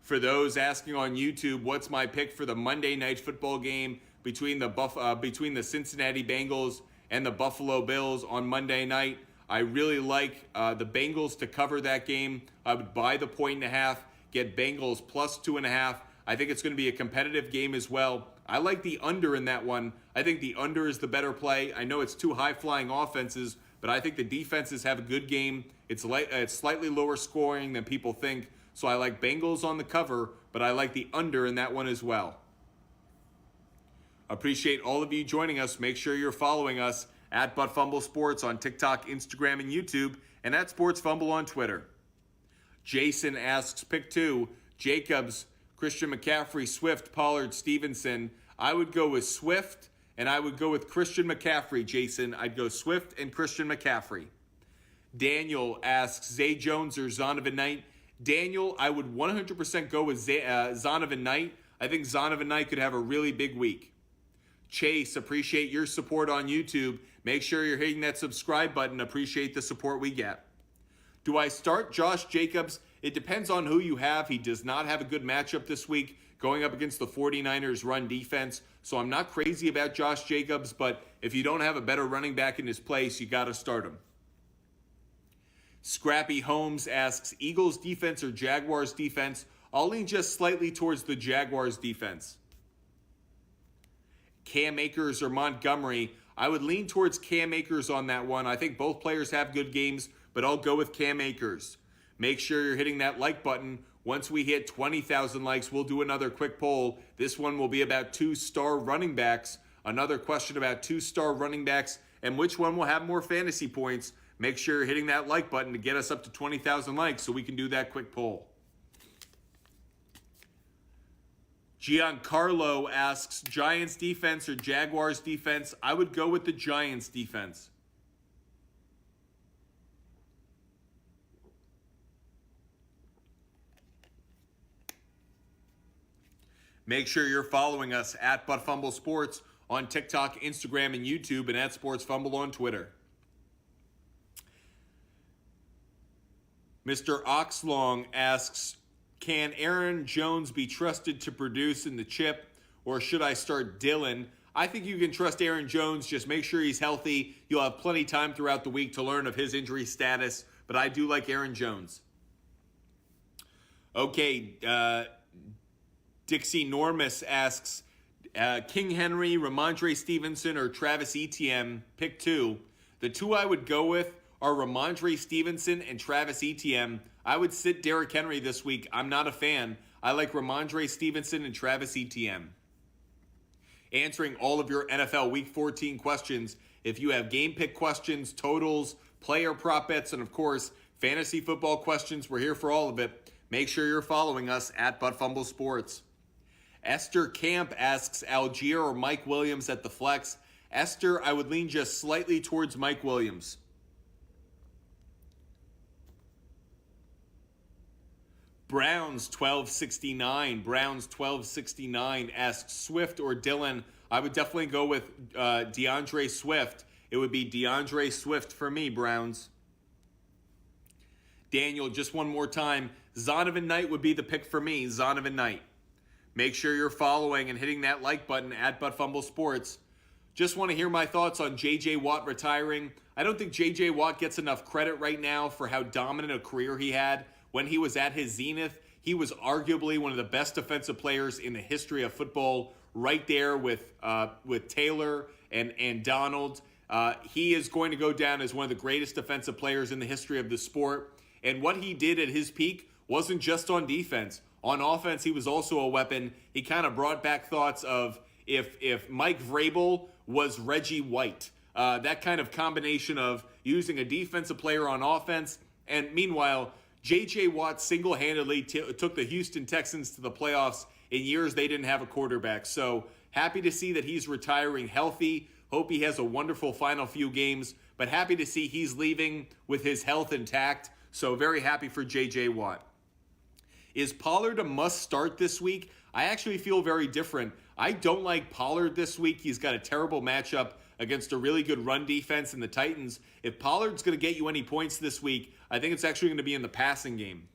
A: For those asking on YouTube, what's my pick for the Monday night football game between the Cincinnati Bengals and the Buffalo Bills on Monday night? I really like the Bengals to cover that game. I would buy the 1.5, get Bengals plus 2.5. I think it's going to be a competitive game as well. I like the under in that one. I think the under is the better play. I know it's 2 high-flying offenses, but I think the defenses have a good game. It's slightly lower scoring than people think. So I like Bengals on the cover, but I like the under in that one as well. Appreciate all of you joining us. Make sure you're following us at Fumble Sports on TikTok, Instagram, and YouTube, and at Sports Fumble on Twitter. Jason asks, pick 2, Jacobs, Christian McCaffrey, Swift, Pollard, Stevenson. I would go with Swift, and I would go with Christian McCaffrey, Jason. I'd go Swift and Christian McCaffrey. Daniel asks, Zay Jones or Zonovan Knight? Daniel, I would 100% go with Zonovan Knight. I think Zonovan Knight could have a really big week. Chase, appreciate your support on YouTube. Make sure you're hitting that subscribe button. Appreciate the support we get. Do I start Josh Jacobs? It depends on who you have. He does not have a good matchup this week going up against the 49ers run defense. So I'm not crazy about Josh Jacobs, but if you don't have a better running back in his place, you got to start him. Scrappy Holmes asks, Eagles defense or Jaguars defense? I'll lean just slightly towards the Jaguars defense. Cam Akers or Montgomery? I would lean towards Cam Akers on that one. I think both players have good games, but I'll go with Cam Akers. Make sure you're hitting that like button. Once we hit 20,000 likes, we'll do another quick poll. This one will be about 2 star running backs another question about 2-star running backs and which one will have more fantasy points. Make sure you're hitting that like button to get us up to 20,000 likes so we can do that quick poll. Giancarlo asks, Giants defense or Jaguars defense? I would go with the Giants defense. Make sure you're following us at Fumble Sports on TikTok, Instagram, and YouTube, and at Sports Fumble on Twitter. Mr. Oxlong asks, can Aaron Jones be trusted to produce in the chip, or should I start Dylan? I think you can trust Aaron Jones. Just make sure he's healthy. You'll have plenty of time throughout the week to learn of his injury status, but I do like Aaron Jones. Okay, Dixie Normus asks, King Henry, Ramondre Stevenson, or Travis Etienne, pick two. The two I would go with are Ramondre Stevenson and Travis Etienne. I would sit Derrick Henry this week. I'm not a fan. I like Ramondre Stevenson and Travis Etienne. Answering all of your NFL Week 14 questions. If you have game pick questions, totals, player prop bets, and of course, fantasy football questions, we're here for all of it. Make sure you're following us at Fumble Sports. Esther Camp asks Algier or Mike Williams at the flex. Esther, I would lean just slightly towards Mike Williams. Browns 1269 asks Swift or Dylan. I would definitely go with DeAndre Swift. It would be DeAndre Swift for me, Browns. Daniel, just one more time. Zonovan Knight would be the pick for me, Zonovan Knight. Make sure you're following and hitting that like button at Fumble Sports. Just want to hear my thoughts on J.J. Watt retiring. I don't think J.J. Watt gets enough credit right now for how dominant a career he had. When he was at his zenith, he was arguably one of the best defensive players in the history of football, right there with Taylor and Donald. He is going to go down as one of the greatest defensive players in the history of the sport. And what he did at his peak wasn't just on defense. On offense, he was also a weapon. He kind of brought back thoughts of if Mike Vrabel was Reggie White. That kind of combination of using a defensive player on offense. And meanwhile, J.J. Watt single-handedly took the Houston Texans to the playoffs in years they didn't have a quarterback. So happy to see that he's retiring healthy. Hope he has a wonderful final few games. But happy to see he's leaving with his health intact. So very happy for J.J. Watt. Is Pollard a must start this week? I actually feel very different. I don't like Pollard this week. He's got a terrible matchup against a really good run defense in the Titans. If Pollard's going to get you any points this week, I think it's actually going to be in the passing game.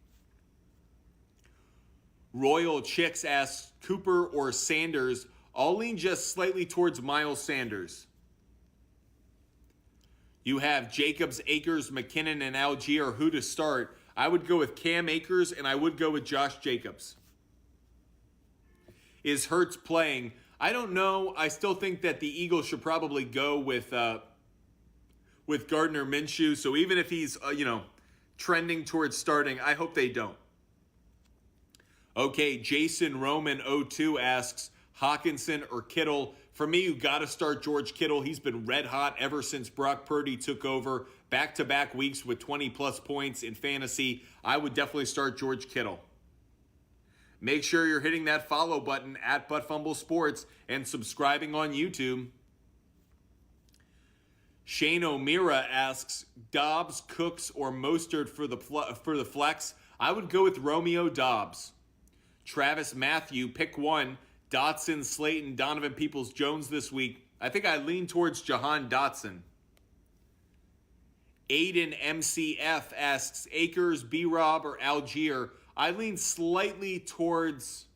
A: Royal Chicks asks Cooper or Sanders. I'll lean just slightly towards Miles Sanders. You have Jacobs, Akers, McKinnon, and Algier. Who to start? I would go with Cam Akers, and I would go with Josh Jacobs. Is Hurts playing? I don't know. I still think that the Eagles should probably go with Gardner Minshew. So even if he's, trending towards starting, I hope they don't. Okay, Jason Roman 02 asks Hawkinson or Kittle. For me, you got to start George Kittle. He's been red hot ever since Brock Purdy took over. Back-to-back weeks with 20-plus points in fantasy. I would definitely start George Kittle. Make sure you're hitting that follow button at Fumble Sports and subscribing on YouTube. Shane O'Meara asks Dobbs, Cooks, or Mostert for the flex. I would go with Romeo Dobbs. Travis Matthew, pick one. Dotson, Slayton, Donovan Peoples-Jones this week. I think I lean towards Jahan Dotson. Aiden MCF asks Akers, B-Rob, or Algier. I lean slightly towards...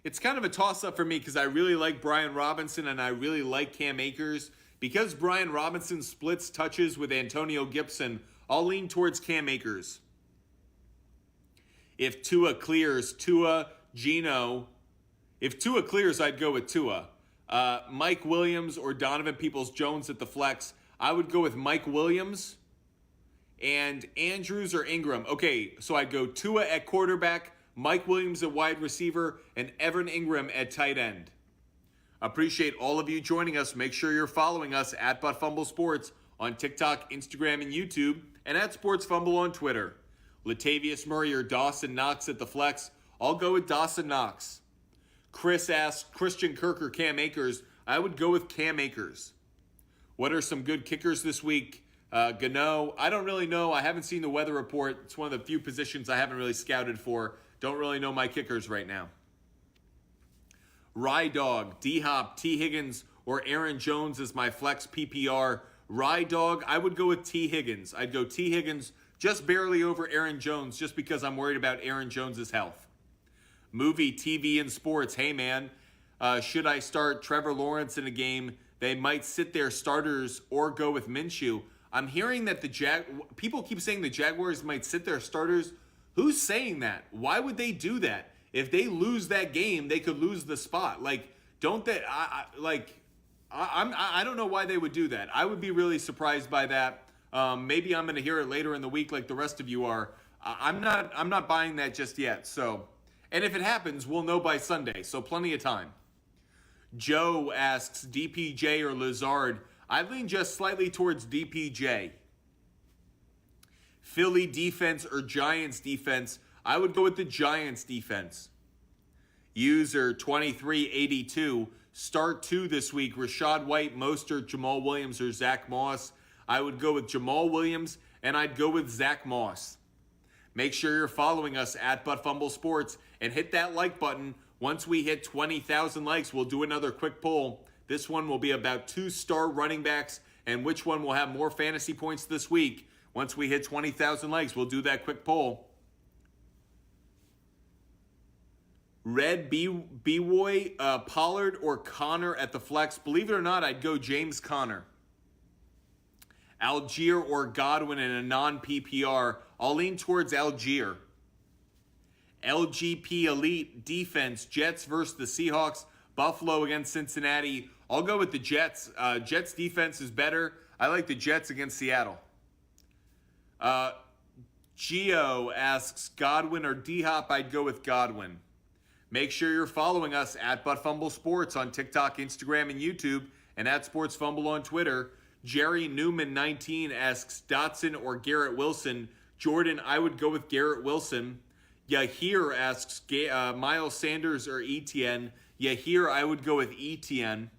A: It's kind of a toss-up for me because I really like Brian Robinson and I really like Cam Akers. Because Brian Robinson splits touches with Antonio Gibson, I'll lean towards Cam Akers. If Tua clears, Tua, Geno. If Tua clears, I'd go with Tua. Mike Williams or Donovan Peoples-Jones at the flex. I would go with Mike Williams and Andrews or Ingram. Okay, so I'd go Tua at quarterback, Mike Williams at wide receiver, and Evan Ingram at tight end. Appreciate all of you joining us. Make sure you're following us at Fumble Sports on TikTok, Instagram, and YouTube, and at Sports Fumble on Twitter. Latavius Murray or Dawson Knox at the flex. I'll go with Dawson Knox. Chris asks, Christian Kirk or Cam Akers? I would go with Cam Akers. What are some good kickers this week? Gano, I don't really know. I haven't seen the weather report. It's one of the few positions I haven't really scouted for. Don't really know my kickers right now. Rye Dog, D-Hop, T. Higgins, or Aaron Jones is my flex PPR. Rye Dog, I would go with T. Higgins. I'd go T. Higgins just barely over Aaron Jones just because I'm worried about Aaron Jones' health. Movie, TV, and sports. Hey, man, should I start Trevor Lawrence in a game? They might sit their starters or go with Minshew. I'm hearing that people keep saying the Jaguars might sit their starters. Who's saying that? Why would they do that? If they lose that game, they could lose the spot. Like, don't they? I don't know why they would do that. I would be really surprised by that. Maybe I'm going to hear it later in the week, like the rest of you are. I'm not buying that just yet. So, and if it happens, we'll know by Sunday. So, plenty of time. Joe asks DPJ or Lazard. I lean just slightly towards DPJ. Philly defense or Giants defense? I would go with the Giants defense. User 2382. Start 2 this week. Rashad White, Mostert, Jamal Williams, or Zach Moss. I would go with Jamal Williams, and I'd go with Zach Moss. Make sure you're following us at Fumble Sports and hit that like button. Once we hit 20,000 likes, we'll do another quick poll. This one will be about 2-star running backs and which one will have more fantasy points this week. Once we hit 20,000 likes, we'll do that quick poll. Red B-Boy, Pollard or Connor at the flex. Believe it or not, I'd go James Conner. Algier or Godwin in a non-PPR. I'll lean towards Algier. LGP Elite defense. Jets versus the Seahawks. Buffalo against Cincinnati. I'll go with the Jets. Jets defense is better. I like the Jets against Seattle. Gio asks Godwin or D-Hop. I'd go with Godwin. Make sure you're following us at Fumble Sports on TikTok, Instagram, and YouTube, and at Sports Fumble on Twitter. Jerry Newman 19 asks Dotson or Garrett Wilson. Jordan, I would go with Garrett Wilson. Yahir asks Miles Sanders or Etienne. Yahir, I would go with Etienne.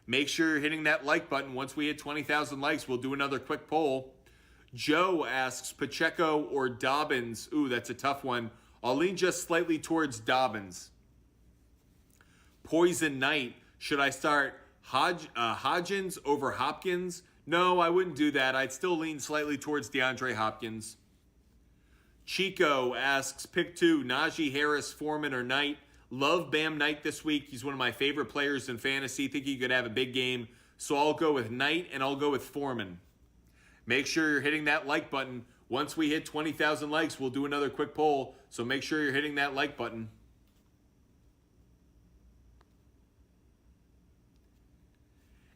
A: Make sure you're hitting that like button. Once we hit 20,000 likes, we'll do another quick poll. Joe asks Pacheco or Dobbins. Ooh, that's a tough one. I'll lean just slightly towards Dobbins. Poison Knight, should I start Hodgins over Hopkins? No, I wouldn't do that. I'd still lean slightly towards DeAndre Hopkins. Chico asks, pick 2, Najee Harris, Foreman, or Knight. Love Bam Knight this week. He's one of my favorite players in fantasy. Think he could have a big game. So I'll go with Knight and I'll go with Foreman. Make sure you're hitting that like button. Once we hit 20,000 likes, we'll do another quick poll. So make sure you're hitting that like button.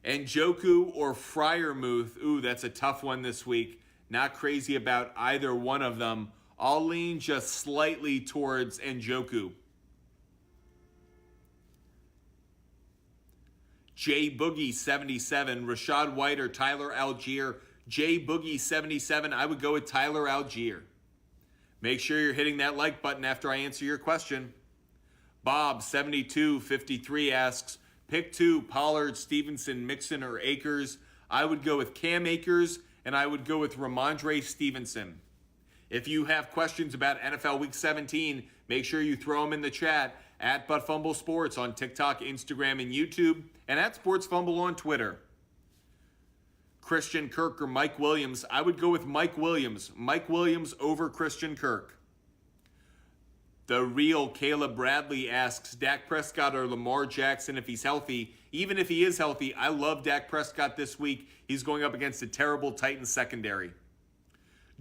A: And Njoku or Freiermuth. Ooh, that's a tough one this week. Not crazy about either one of them. I'll lean just slightly towards Njoku. J Boogie 77, Rashad White or Tyler Algier. J Boogie 77, I would go with Tyler Algier. Make sure you're hitting that like button after I answer your question. Bob 7253 asks, pick 2, Pollard, Stevenson, Mixon, or Akers. I would go with Cam Akers, and I would go with Ramondre Stevenson. If you have questions about NFL Week 17, make sure you throw them in the chat at Fumble Sports on TikTok, Instagram, and YouTube, and at Sports Fumble on Twitter. Christian Kirk or Mike Williams. I would go with Mike Williams. Mike Williams over Christian Kirk. The real Caleb Bradley asks Dak Prescott or Lamar Jackson if he's healthy. Even if he is healthy, I love Dak Prescott this week. He's going up against a terrible Titans secondary.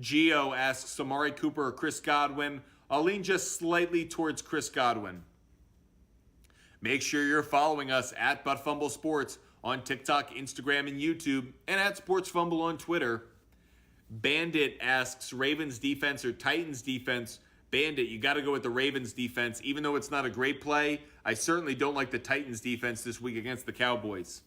A: Gio asks Amari Cooper or Chris Godwin. I'll lean just slightly towards Chris Godwin. Make sure you're following us at Fumble Sports on TikTok, Instagram, and YouTube, and at Sports Fumble on Twitter. Bandit asks Ravens defense or Titans defense. Bandit, you got to go with the Ravens defense. Even though it's not a great play, I certainly don't like the Titans defense this week against the Cowboys.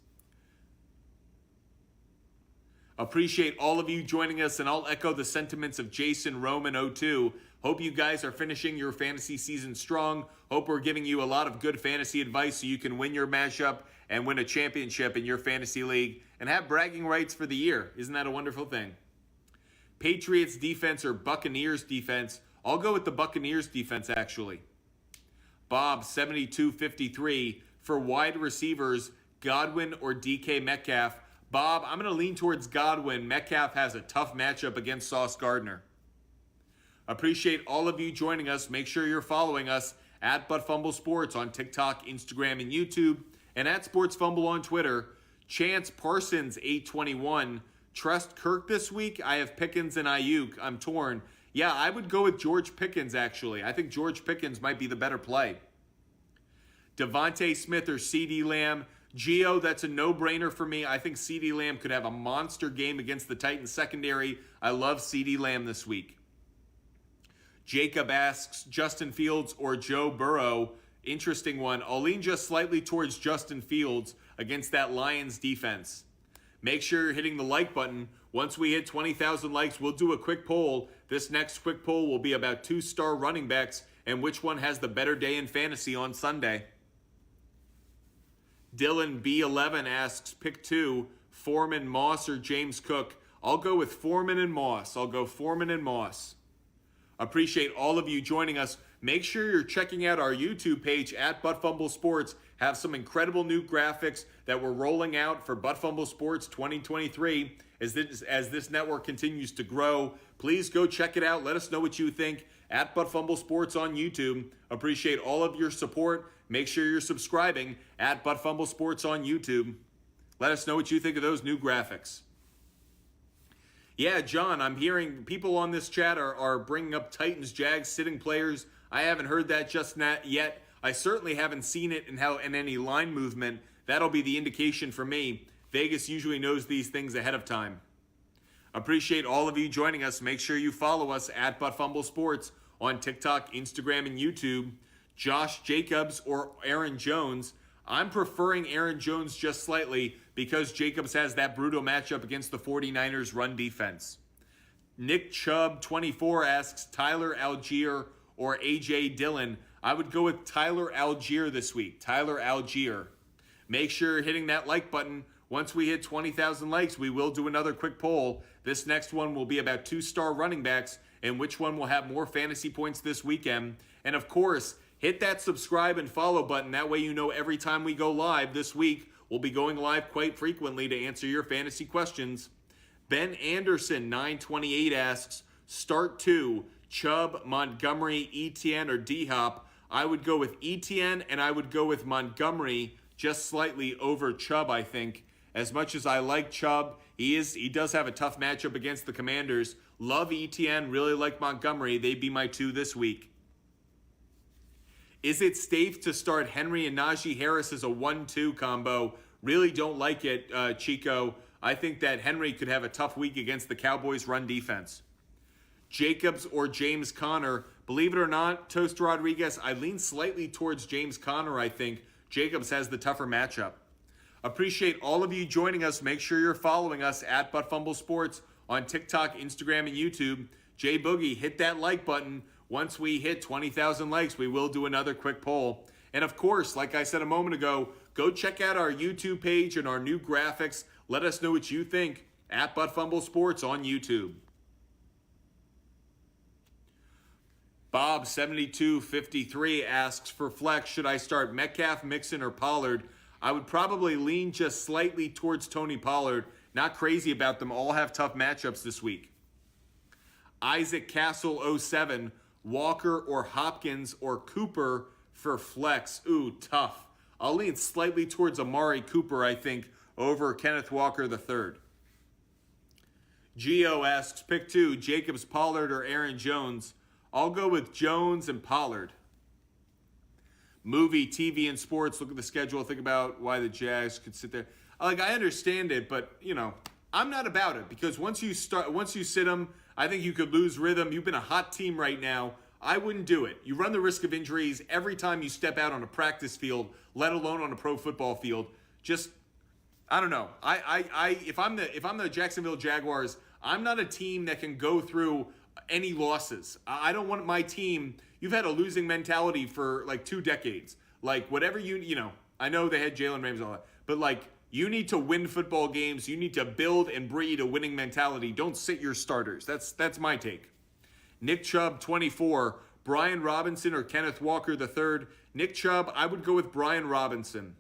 A: Appreciate all of you joining us, and I'll echo the sentiments of Jason Roman 02. Hope you guys are finishing your fantasy season strong. Hope we're giving you a lot of good fantasy advice so you can win your matchup and win a championship in your fantasy league and have bragging rights for the year. Isn't that a wonderful thing? Patriots defense or Buccaneers defense? I'll go with the Buccaneers defense, actually. Bob, 7253. For wide receivers, Godwin or DK Metcalf? Bob, I'm going to lean towards Godwin. Metcalf has a tough matchup against Sauce Gardner. Appreciate all of you joining us. Make sure you're following us at Fumble Sports on TikTok, Instagram, and YouTube, and at Sports Fumble on Twitter. Chance Parsons, 821. Trust Kirk this week? I have Pickens and Ayuk. I'm torn. Yeah, I would go with George Pickens, actually. I think George Pickens might be the better play. Devontae Smith or CeeDee Lamb? Gio, that's a no-brainer for me. I think CeeDee Lamb could have a monster game against the Titans secondary. I love CeeDee Lamb this week. Jacob asks, Justin Fields or Joe Burrow? Interesting one. I'll lean just slightly towards Justin Fields against that Lions defense. Make sure you're hitting the like button. Once we hit 20,000 likes, we'll do a quick poll. This next quick poll will be about 2-star running backs and which one has the better day in fantasy on Sunday. Dylan B11 asks, pick 2, Foreman, Moss, or James Cook? I'll go with Foreman and Moss. Appreciate all of you joining us. Make sure you're checking out our YouTube page at Fumble Sports. Have some incredible new graphics that we're rolling out for Fumble Sports 2023 as this network continues to grow. Please go check it out. Let us know what you think at Fumble Sports on YouTube. Appreciate all of your support. Make sure you're subscribing at Fumble Sports on YouTube. Let us know what you think of those new graphics. Yeah, John, I'm hearing people on this chat are bringing up Titans, Jags, sitting players. I haven't heard that just yet. I certainly haven't seen it in any line movement. That'll be the indication for me. Vegas usually knows these things ahead of time. Appreciate all of you joining us. Make sure you follow us at Fumble Sports on TikTok, Instagram, and YouTube. Josh Jacobs or Aaron Jones? I'm preferring Aaron Jones just slightly because Jacobs has that brutal matchup against the 49ers run defense. Nick Chubb, 24, asks Tyler Algier or A.J. Dillon? I would go with Tyler Algier this week. Tyler Algier. Make sure you're hitting that like button. Once we hit 20,000 likes, we will do another quick poll. This next one will be about 2-star running backs and which one will have more fantasy points this weekend. And of course, hit that subscribe and follow button. That way you know every time we go live this week. We'll be going live quite frequently to answer your fantasy questions. Ben Anderson, 928, asks, start 2, Chubb, Montgomery, Etienne, or D-Hop? I would go with Etienne, and I would go with Montgomery just slightly over Chubb, I think. As much as I like Chubb, he does have a tough matchup against the Commanders. Love Etienne, really like Montgomery. They'd be my 2 this week. Is it safe to start Henry and Najee Harris as a 1-2 combo? Really don't like it, Chico. I think that Henry could have a tough week against the Cowboys' run defense. Jacobs or James Conner? Believe it or not, Toast Rodriguez, I lean slightly towards James Conner, I think. Jacobs has the tougher matchup. Appreciate all of you joining us. Make sure you're following us at Fumble Sports on TikTok, Instagram, and YouTube. Jay Boogie, hit that like button. Once we hit 20,000 likes, we will do another quick poll. And of course, like I said a moment ago, go check out our YouTube page and our new graphics. Let us know what you think at Fumble Sports on YouTube. Bob, 7253, asks, for flex, should I start Metcalf, Mixon, or Pollard? I would probably lean just slightly towards Tony Pollard. Not crazy about them. All have tough matchups this week. Isaac Castle, 07, Walker or Hopkins or Cooper for flex? Ooh, tough. I'll lean slightly towards Amari Cooper, I think, over Kenneth Walker III. Gio asks, pick 2, Jacobs, Pollard, or Aaron Jones? I'll go with Jones and Pollard. Movie, TV, and sports. Look at the schedule. Think about why the Jags could sit there. I understand it, but, I'm not about it because once you sit them, I think you could lose rhythm. You've been a hot team right now. I wouldn't do it. You run the risk of injuries every time you step out on a practice field, let alone on a pro football field. Just, I don't know. If I'm the Jacksonville Jaguars, I'm not a team that can go through any losses. I don't want my team. You've had a losing mentality for like 2 decades. Like whatever I know they had Jalen Ramsey and all that, but like you need to win football games. You need to build and breed a winning mentality. Don't sit your starters. That's my take. Nick Chubb, 24. Brian Robinson or Kenneth Walker III. Nick Chubb, I would go with Brian Robinson.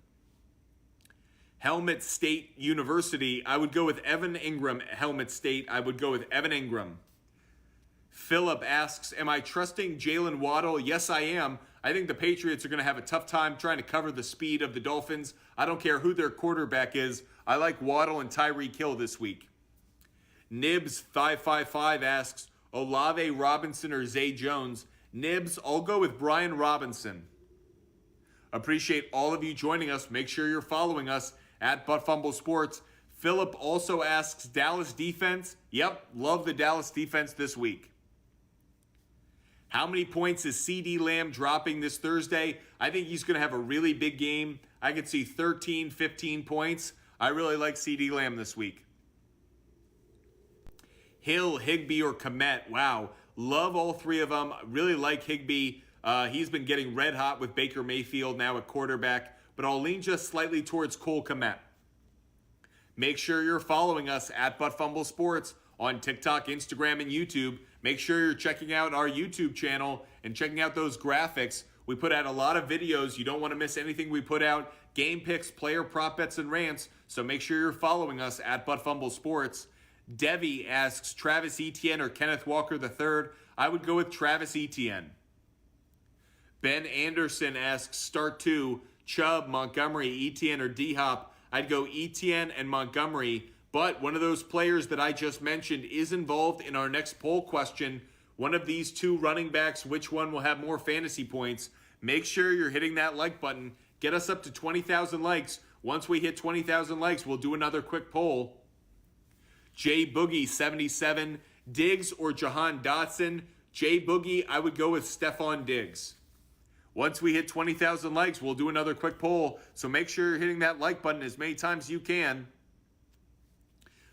A: Helmet State University, I would go with Evan Ingram. Helmet State, I would go with Evan Ingram. Philip asks, am I trusting Jalen Waddle? Yes, I am. I think the Patriots are going to have a tough time trying to cover the speed of the Dolphins. I don't care who their quarterback is. I like Waddle and Tyreek Hill this week. Nibs555 asks, Olave, Robinson, or Zay Jones? Nibs, I'll go with Brian Robinson. Appreciate all of you joining us. Make sure you're following us at Fumble Sports. Philip also asks, Dallas defense? Yep, love the Dallas defense this week. How many points is CeeDee Lamb dropping this Thursday? I think he's going to have a really big game. I could see 13, 15 points. I really like CeeDee Lamb this week. Hill, Higbee, or Kmet. Wow. Love all 3 of them. Really like Higbee. He's been getting red hot with Baker Mayfield now at quarterback. But I'll lean just slightly towards Cole Kmet. Make sure you're following us at Fumble Sports on TikTok, Instagram, and YouTube. Make sure you're checking out our YouTube channel and checking out those graphics. We put out a lot of videos. You don't want to miss anything we put out. Game picks, player prop bets, and rants. So make sure you're following us at Fumble Sports. Devi asks, Travis Etienne or Kenneth Walker III? I would go with Travis Etienne. Ben Anderson asks, start 2, Chubb, Montgomery, Etienne, or D-Hop? I'd go Etienne and Montgomery, but one of those players that I just mentioned is involved in our next poll question. One of these 2 running backs, which one will have more fantasy points? Make sure you're hitting that like button. Get us up to 20,000 likes. Once we hit 20,000 likes, we'll do another quick poll. J Boogie 77, Diggs or Jahan Dotson? J Boogie, I would go with Stephon Diggs. Once we hit 20,000 likes, we'll do another quick poll. So make sure you're hitting that like button as many times as you can.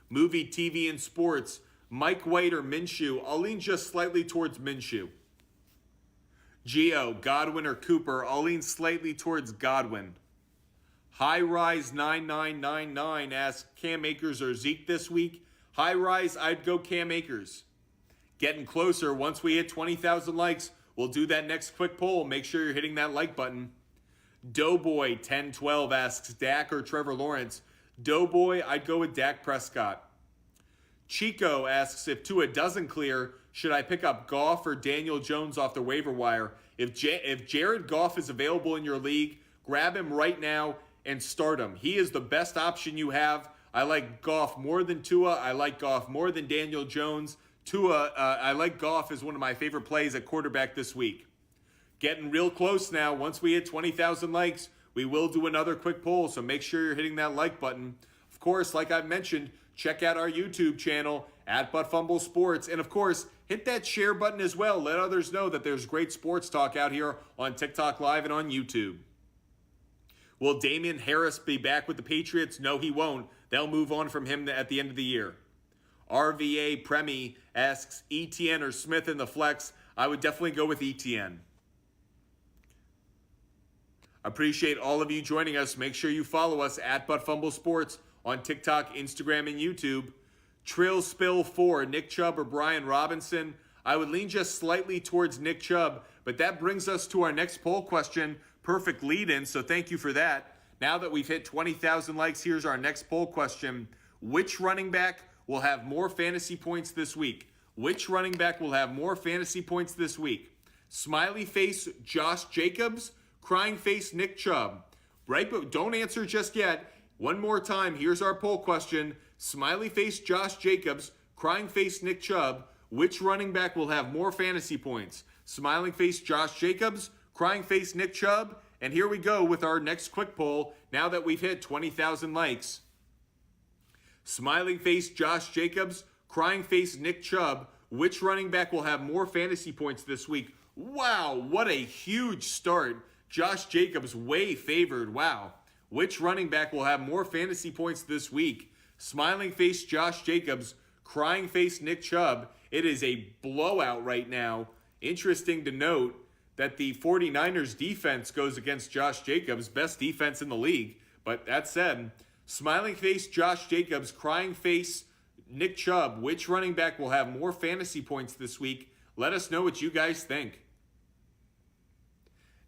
A: Movie, TV, and sports. Mike White or Minshew? I'll lean just slightly towards Minshew. Gio, Godwin or Cooper? I'll lean slightly towards Godwin. High Rise 9999 asks, Cam Akers or Zeke this week? High Rise, I'd go Cam Akers. Getting closer. Once we hit 20,000 likes, we'll do that next quick poll. Make sure you're hitting that like button. Doughboy 1012 asks, Dak or Trevor Lawrence? Doughboy, I'd go with Dak Prescott. Chico asks, if Tua doesn't clear, should I pick up Goff or Daniel Jones off the waiver wire? If Jared Goff is available in your league, grab him right now and start him. He is the best option you have. I like Goff more than Tua. I like Goff more than Daniel Jones. I like Goff as one of my favorite plays at quarterback this week. Getting real close now. Once we hit 20,000 likes, we will do another quick poll, so make sure you're hitting that like button. Of course, like I've mentioned, check out our YouTube channel at Fumble Sports. And of course, hit that share button as well. Let others know that there's great sports talk out here on TikTok Live and on YouTube. Will Damian Harris be back with the Patriots? No, he won't. They'll move on from him at the end of the year. RVA Premi asks, Etienne or Smith in the flex? I would definitely go with Etienne. Appreciate all of you joining us. Make sure you follow us at Fumble Sports on TikTok, Instagram, and YouTube. Trill Spill 4, Nick Chubb or Brian Robinson? I would lean just slightly towards Nick Chubb, but that brings us to our next poll question. Perfect lead-in, so thank you for that. Now that we've hit 20,000 likes, here's our next poll question. Which running back will have more fantasy points this week? Which running back will have more fantasy points this week? Smiley face Josh Jacobs, crying face Nick Chubb. Right, but don't answer just yet. One more time, here's our poll question. Smiley face Josh Jacobs, crying face Nick Chubb. Which running back will have more fantasy points? Smiling face Josh Jacobs, crying face Nick Chubb. And here we go with our next quick poll now that we've hit 20,000 likes. Smiling face Josh Jacobs, crying face Nick Chubb. Which running back will have more fantasy points this week? Wow, what a huge start. Josh Jacobs way favored. Wow. Which running back will have more fantasy points this week? Smiling face Josh Jacobs, crying face Nick Chubb. It is a blowout right now. Interesting to note that the 49ers defense goes against Josh Jacobs, best defense in the league. But that said, smiling face Josh Jacobs, crying face Nick Chubb. Which running back will have more fantasy points this week? Let us know what you guys think.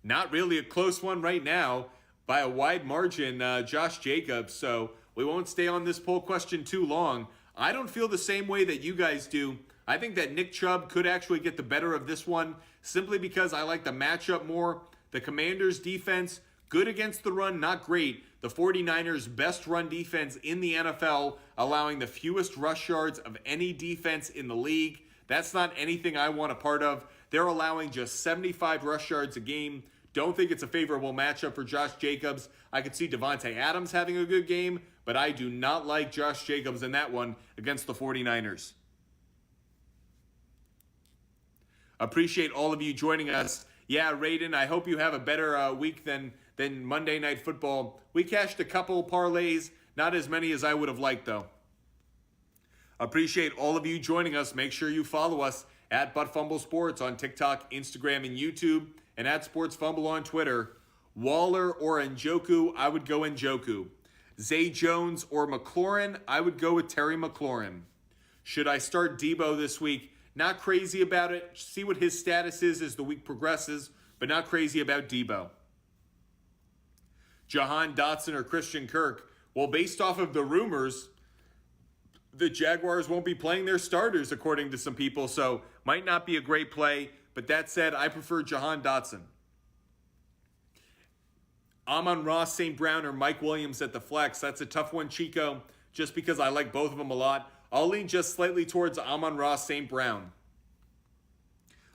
A: Not really a close one right now. By a wide margin, Josh Jacobs. So we won't stay on this poll question too long. I don't feel the same way that you guys do. I think that Nick Chubb could actually get the better of this one simply because I like the matchup more. The Commanders' defense, good against the run, not great. The 49ers' best run defense in the NFL, allowing the fewest rush yards of any defense in the league. That's not anything I want a part of. They're allowing just 75 rush yards a game. Don't think it's a favorable matchup for Josh Jacobs. I could see Devontae Adams having a good game, but I do not like Josh Jacobs in that one against the 49ers. Appreciate all of you joining us. Yeah, Raiden, I hope you have a better week than Monday Night Football. We cashed a couple parlays, not as many as I would have liked, though. Appreciate all of you joining us. Make sure you follow us at ButtFumble Sports on TikTok, Instagram, and YouTube, and at Sports Fumble on Twitter. Waller or Njoku, I would go Njoku. Zay Jones or McLaurin, I would go with Terry McLaurin. Should I start Debo this week? Not crazy about it. See what his status is as the week progresses, but not crazy about Debo. Jahan Dotson or Christian Kirk? Well, based off of the rumors, the Jaguars won't be playing their starters, according to some people, so might not be a great play. But that said, I prefer Jahan Dotson. Amon-Ra St. Brown or Mike Williams at the flex. That's a tough one, Chico, just because I like both of them a lot. I'll lean just slightly towards Amon-Ra St. Brown.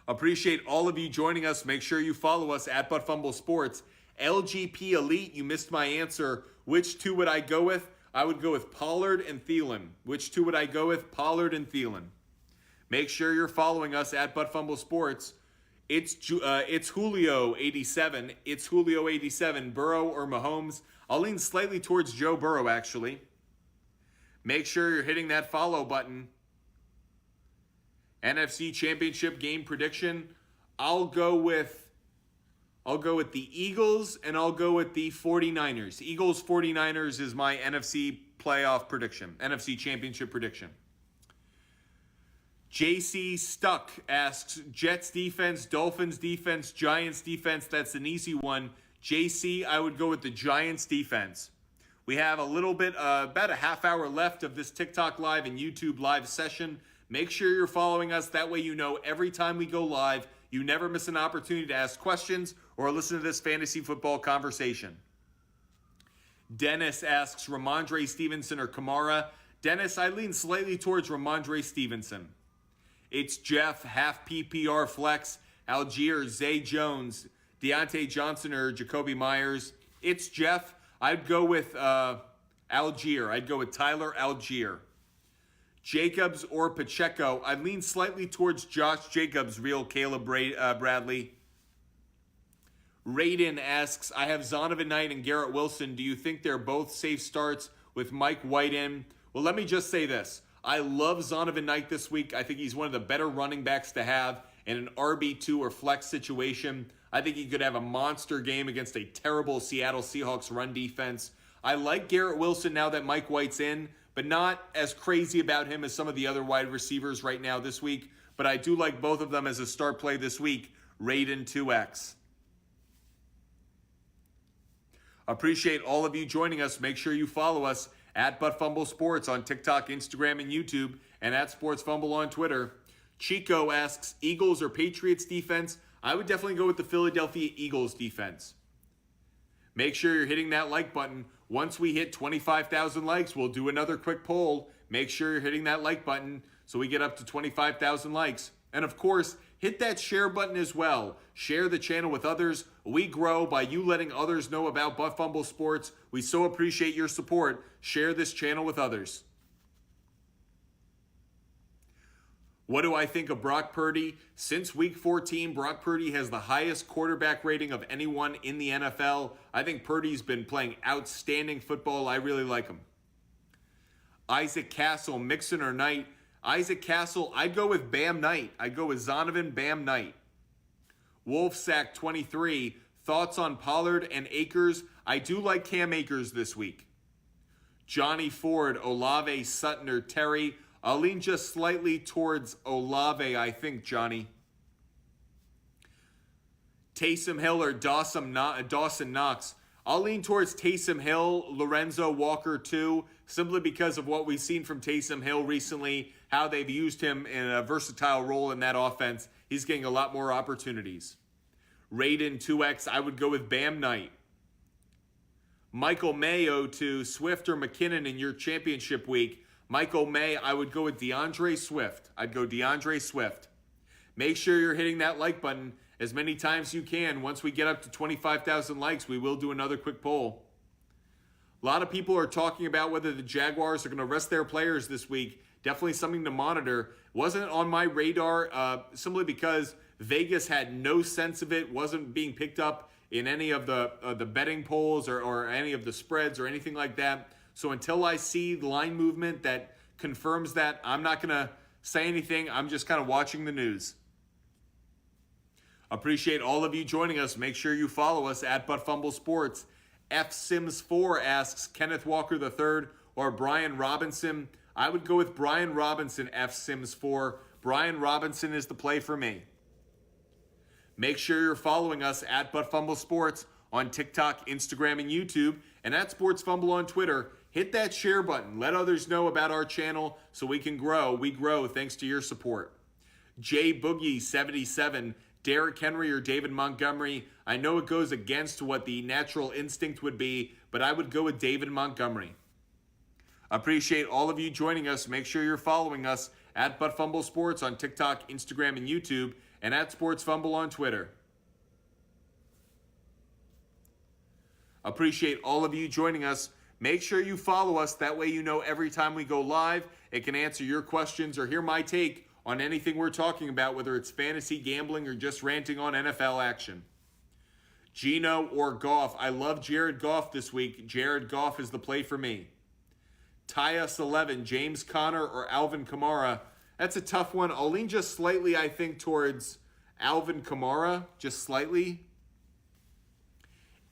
A: Appreciate all of you joining us. Make sure you follow us at ButtFumble Sports. LGP Elite, you missed my answer. Which two would I go with? I would go with Pollard and Thielen. Which two would I go with? Pollard and Thielen. Make sure you're following us at ButtFumble Sports. It's Julio 87. It's Julio 87. Burrow or Mahomes? I'll lean slightly towards Joe Burrow, actually. Make sure you're hitting that follow button. NFC Championship game prediction. I'll go with the Eagles and I'll go with the 49ers. Eagles 49ers is my NFC playoff prediction. NFC Championship prediction. JC Stuck asks, Jets defense, Dolphins defense, Giants defense. That's an easy one. JC, I would go with the Giants defense. We have a little bit, about a half hour left of this TikTok live and YouTube live session. Make sure you're following us. That way you know every time we go live, you never miss an opportunity to ask questions or listen to this fantasy football conversation. Dennis asks, Ramondre Stevenson or Kamara? Dennis, I lean slightly towards Ramondre Stevenson. It's Jeff, half PPR flex, Algier, Zay Jones, Deontay Johnson or Jacoby Myers. It's Jeff. I'd go with Algier. I'd go with Tyler Algier. Jacobs or Pacheco? I'd lean slightly towards Josh Jacobs, real Caleb Bradley. Raiden asks, I have Zonovan Knight and Garrett Wilson. Do you think they're both safe starts with Mike White in? Well, let me just say this. I love Zonovan Knight this week. I think he's one of the better running backs to have in an RB2 or flex situation. I think he could have a monster game against a terrible Seattle Seahawks run defense. I like Garrett Wilson now that Mike White's in, but not as crazy about him as some of the other wide receivers right now this week. But I do like both of them as a start play this week. Raiden 2X. Appreciate all of you joining us. Make sure you follow us at ButtFumble Sports on TikTok, Instagram, and YouTube, and at Sports Fumble on Twitter. Chico asks, Eagles or Patriots defense? I would definitely go with the Philadelphia Eagles defense. Make sure you're hitting that like button. Once we hit 25,000 likes, we'll do another quick poll. Make sure you're hitting that like button so we get up to 25,000 likes. And of course, hit that share button as well. Share the channel with others. We grow by you letting others know about ButtFumble Sports. We so appreciate your support. Share this channel with others. What do I think of Brock Purdy? Since week 14, Brock Purdy has the highest quarterback rating of anyone in the NFL. I think Purdy's been playing outstanding football. I really like him. Isaac Castle, Mixon or Knight? Isaac Castle, I'd go with Bam Knight. I'd go with Zonovan, Bam Knight. Wolfsack 23, thoughts on Pollard and Akers? I do like Cam Akers this week. Johnny Ford, Olave, Sutton, or Terry? I'll lean just slightly towards Olave, I think, Johnny. Taysom Hill or Dawson Knox? I'll lean towards Taysom Hill, Lorenzo Walker too, simply because of what we've seen from Taysom Hill recently, how they've used him in a versatile role in that offense. He's getting a lot more opportunities. Raiden 2X, I would go with Bam Knight. Michael Mayo to Swift or McKinnon in your championship week. Michael May, I would go with DeAndre Swift. I'd go DeAndre Swift. Make sure you're hitting that like button as many times as you can. Once we get up to 25,000 likes, we will do another quick poll. A lot of people are talking about whether the Jaguars are going to rest their players this week. Definitely something to monitor. Wasn't on my radar simply because Vegas had no sense of it, wasn't being picked up in any of the betting polls or any of the spreads or anything like that. So until I see the line movement that confirms that, I'm not going to say anything. I'm just kind of watching the news. Appreciate all of you joining us. Make sure you follow us at ButtFumble Sports. F Sims 4 asks Kenneth Walker III or Brian Robinson. I would go with Brian Robinson, F Sims 4. Brian Robinson is the play for me. Make sure you're following us at ButtFumble Sports on TikTok, Instagram, and YouTube, and at Sports Fumble on Twitter. Hit that share button. Let others know about our channel so we can grow. We grow thanks to your support. J Boogie 77, Derrick Henry or David Montgomery? I know it goes against what the natural instinct would be, but I would go with David Montgomery. Appreciate all of you joining us. Make sure you're following us at ButtFumble Sports on TikTok, Instagram, and YouTube, and at Sports Fumble on Twitter. Appreciate all of you joining us. Make sure you follow us. That way you know every time we go live, it can answer your questions or hear my take on anything we're talking about, whether it's fantasy gambling or just ranting on NFL action. Geno or Goff? I love Jared Goff this week. Jared Goff is the play for me. Tyus 11, James Conner or Alvin Kamara? That's a tough one. I'll lean just slightly, I think, towards Alvin Kamara, just slightly.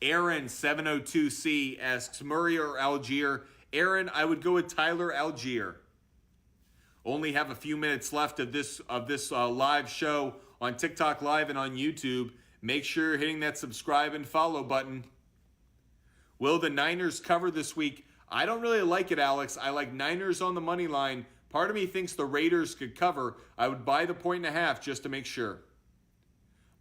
A: Aaron 702C asks Murray or Algier? Aaron, I would go with Tyler Algier. Only have a few minutes left of this live show on TikTok Live and on YouTube. Make sure you're hitting that subscribe and follow button. Will the Niners cover this week? I don't really like it, Alex. I like Niners on the money line. Part of me thinks the Raiders could cover. I would buy the 1.5 just to make sure.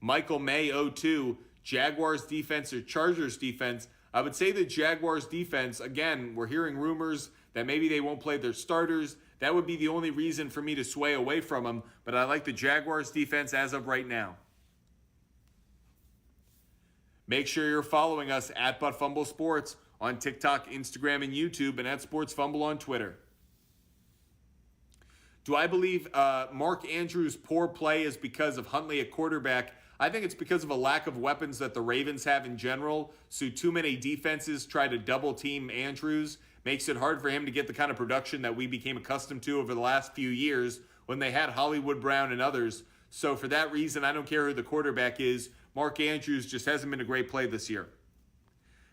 A: Michael May 02, Jaguars defense or Chargers defense? I would say the Jaguars defense. Again, we're hearing rumors that maybe they won't play their starters. That would be the only reason for me to sway away from them. But I like the Jaguars defense as of right now. Make sure you're following us at ButtFumble Sports on TikTok, Instagram, and YouTube, and at Sports Fumble on Twitter. Do I believe Mark Andrews' poor play is because of Huntley at quarterback? I think it's because of a lack of weapons that the Ravens have in general. So too many defenses try to double team Andrews. Makes it hard for him to get the kind of production that we became accustomed to over the last few years when they had Hollywood Brown and others. So for that reason, I don't care who the quarterback is. Mark Andrews just hasn't been a great play this year.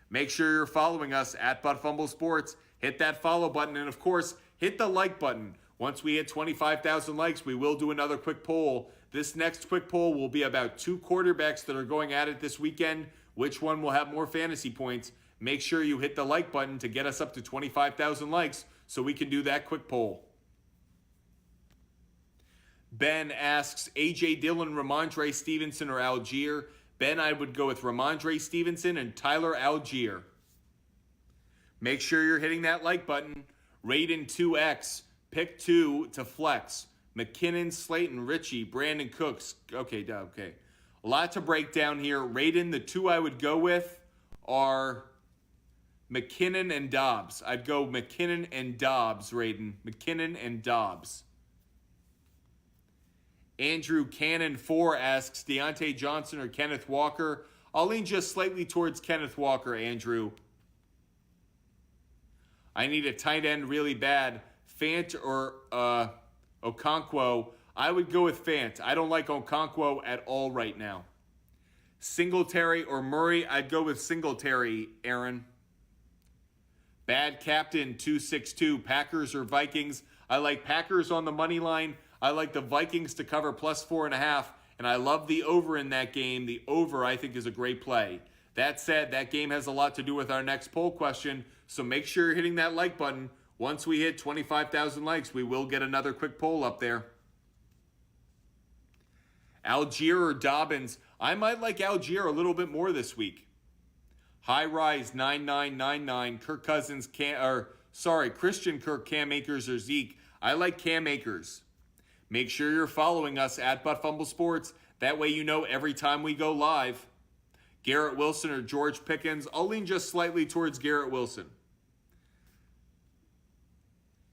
A: Make sure you're following us at ButtFumble Sports. Hit that follow button and, of course, hit the like button. Once we hit 25,000 likes, we will do another quick poll. This next quick poll will be about 2 quarterbacks that are going at it this weekend. Which one will have more fantasy points? Make sure you hit the like button to get us up to 25,000 likes so we can do that quick poll. Ben asks, A.J. Dillon, Ramondre Stevenson, or Algier? Ben, I would go with Ramondre Stevenson and Tyler Algier. Make sure you're hitting that like button. Raiden 2X, pick 2 to flex. McKinnon, Slayton, Richie, Brandon Cooks. Okay. A lot to break down here. Raiden, the 2 I would go with are McKinnon and Dobbs. I'd go McKinnon and Dobbs, Raiden. McKinnon and Dobbs. Andrew Cannon 4 asks Deontay Johnson or Kenneth Walker. I'll lean just slightly towards Kenneth Walker, Andrew. I need a tight end really bad. Fant or Okonkwo. I would go with Fant. I don't like Okonkwo at all right now. Singletary or Murray. I'd go with Singletary, Aaron. Bad Captain 262. Packers or Vikings. I like Packers on the money line. I like the Vikings to cover plus 4.5. And I love the over in that game. The over, I think, is a great play. That said, that game has a lot to do with our next poll question. So make sure you're hitting that like button. Once we hit 25,000 likes, we will get another quick poll up there. Algier or Dobbins. I might like Algier a little bit more this week. High Rise 9999. Christian Kirk, Cam Akers, or Zeke. I like Cam Akers. Make sure you're following us at Fumble Sports. That way you know every time we go live. Garrett Wilson or George Pickens. I'll lean just slightly towards Garrett Wilson.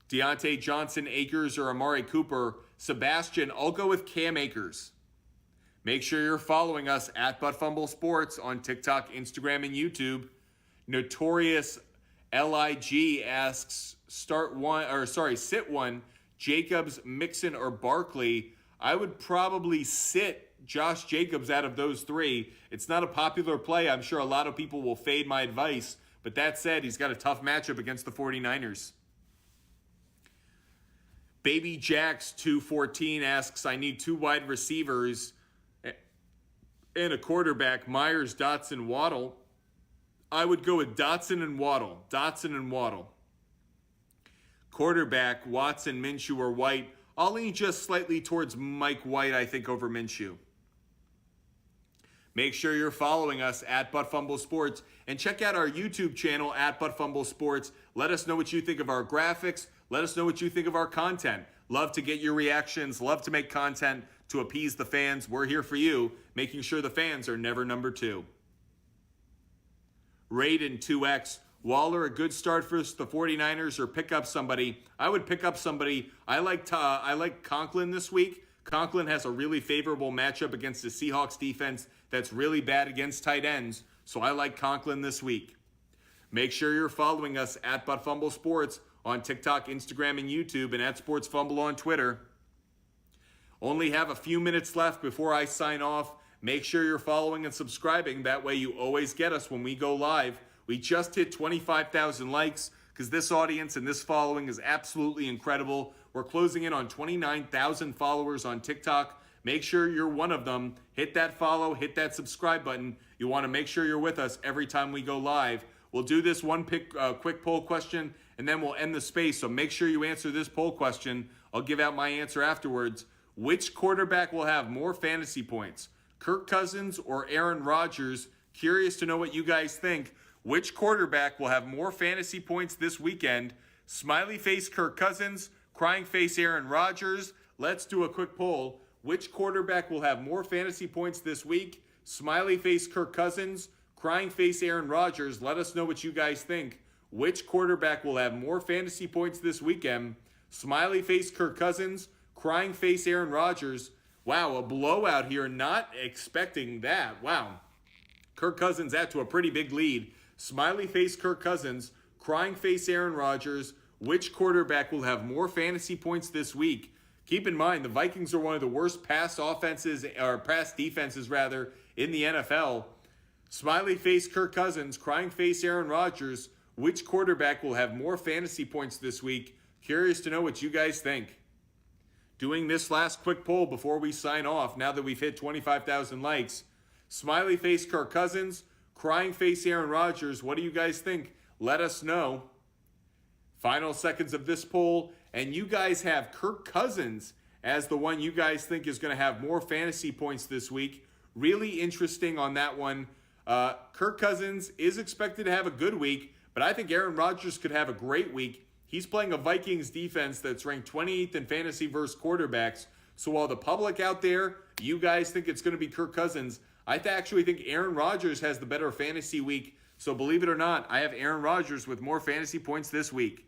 A: Deontay Johnson, Akers, or Amari Cooper. Sebastian, I'll go with Cam Akers. Make sure you're following us at Fumble Sports on TikTok, Instagram, and YouTube. Notorious LIG asks, sit one, Jacobs, Mixon, or Barkley. I would probably sit Josh Jacobs out of those three. It's not a popular play. I'm sure a lot of people will fade my advice. But that said, he's got a tough matchup against the 49ers. Baby Jax 214 asks, I need 2 wide receivers and a quarterback. Myers, Dotson, Waddle. I would go with Dotson and Waddle. Quarterback, Watson, Minshew, or White. I'll lean just slightly towards Mike White, I think, over Minshew. Make sure you're following us at Fumble Sports and check out our YouTube channel at Fumble Sports. Let us know what you think of our graphics. Let us know what you think of our content. Love to get your reactions. Love to make content to appease the fans. We're here for you, making sure the fans are never number 2. Raiden 2X. Waller, a good start for the 49ers, or pick up somebody. I would pick up somebody. I like Conklin this week. Conklin has a really favorable matchup against the Seahawks defense that's really bad against tight ends. So I like Conklin this week. Make sure you're following us at Fumble Sports on TikTok, Instagram, and YouTube, and at Sports Fumble on Twitter. Only have a few minutes left before I sign off. Make sure you're following and subscribing. That way you always get us when we go live. We just hit 25,000 likes because this audience and this following is absolutely incredible. We're closing in on 29,000 followers on TikTok. Make sure you're one of them. Hit that follow, hit that subscribe button. You want to make sure you're with us every time we go live. We'll do this one quick poll question, and then we'll end the space. So make sure you answer this poll question. I'll give out my answer afterwards. Which quarterback will have more fantasy points? Kirk Cousins or Aaron Rodgers? Curious to know what you guys think. Which quarterback will have more fantasy points this weekend? Smiley face Kirk Cousins, crying face Aaron Rodgers. Let's do a quick poll. Which quarterback will have more fantasy points this week? Smiley face Kirk Cousins, crying face Aaron Rodgers. Let us know what you guys think. Which quarterback will have more fantasy points this weekend? Smiley face Kirk Cousins, crying face Aaron Rodgers. Wow, a blowout here. Not expecting that. Wow. Kirk Cousins out to a pretty big lead. Smiley face Kirk Cousins, crying face Aaron Rodgers. Which quarterback will have more fantasy points this week? Keep in mind, the Vikings are one of the worst pass defenses in the NFL. Smiley face Kirk Cousins, crying face Aaron Rodgers. Which quarterback will have more fantasy points this week? Curious to know what you guys think. Doing this last quick poll before we sign off, now that we've hit 25,000 likes. Smiley face Kirk Cousins, crying face Aaron Rodgers. What do you guys think? Let us know. Final seconds of this poll, and you guys have Kirk Cousins as the one you guys think is going to have more fantasy points this week. Really interesting on that one. Kirk Cousins is expected to have a good week, but I think Aaron Rodgers could have a great week. He's playing a Vikings defense that's ranked 28th in fantasy versus quarterbacks. So while the public out there, you guys think it's going to be Kirk Cousins, I actually think Aaron Rodgers has the better fantasy week. So believe it or not, I have Aaron Rodgers with more fantasy points this week.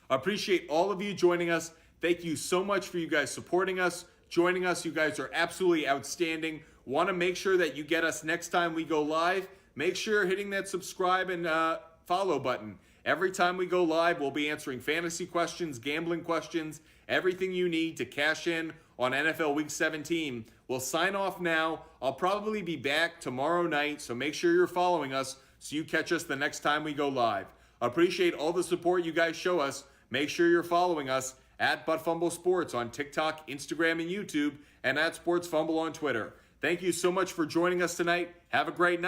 A: I appreciate all of you joining us. Thank you so much for you guys supporting us, joining us. You guys are absolutely outstanding. Want to make sure that you get us next time we go live. Make sure you're hitting that subscribe and follow button. Every time we go live, we'll be answering fantasy questions, gambling questions, everything you need to cash in on NFL Week 17. We'll sign off now. I'll probably be back tomorrow night, so make sure you're following us so you catch us the next time we go live. Appreciate all the support you guys show us. Make sure you're following us at Fumble Sports on TikTok, Instagram, and YouTube, and at Sports Fumble on Twitter. Thank you so much for joining us tonight. Have a great night.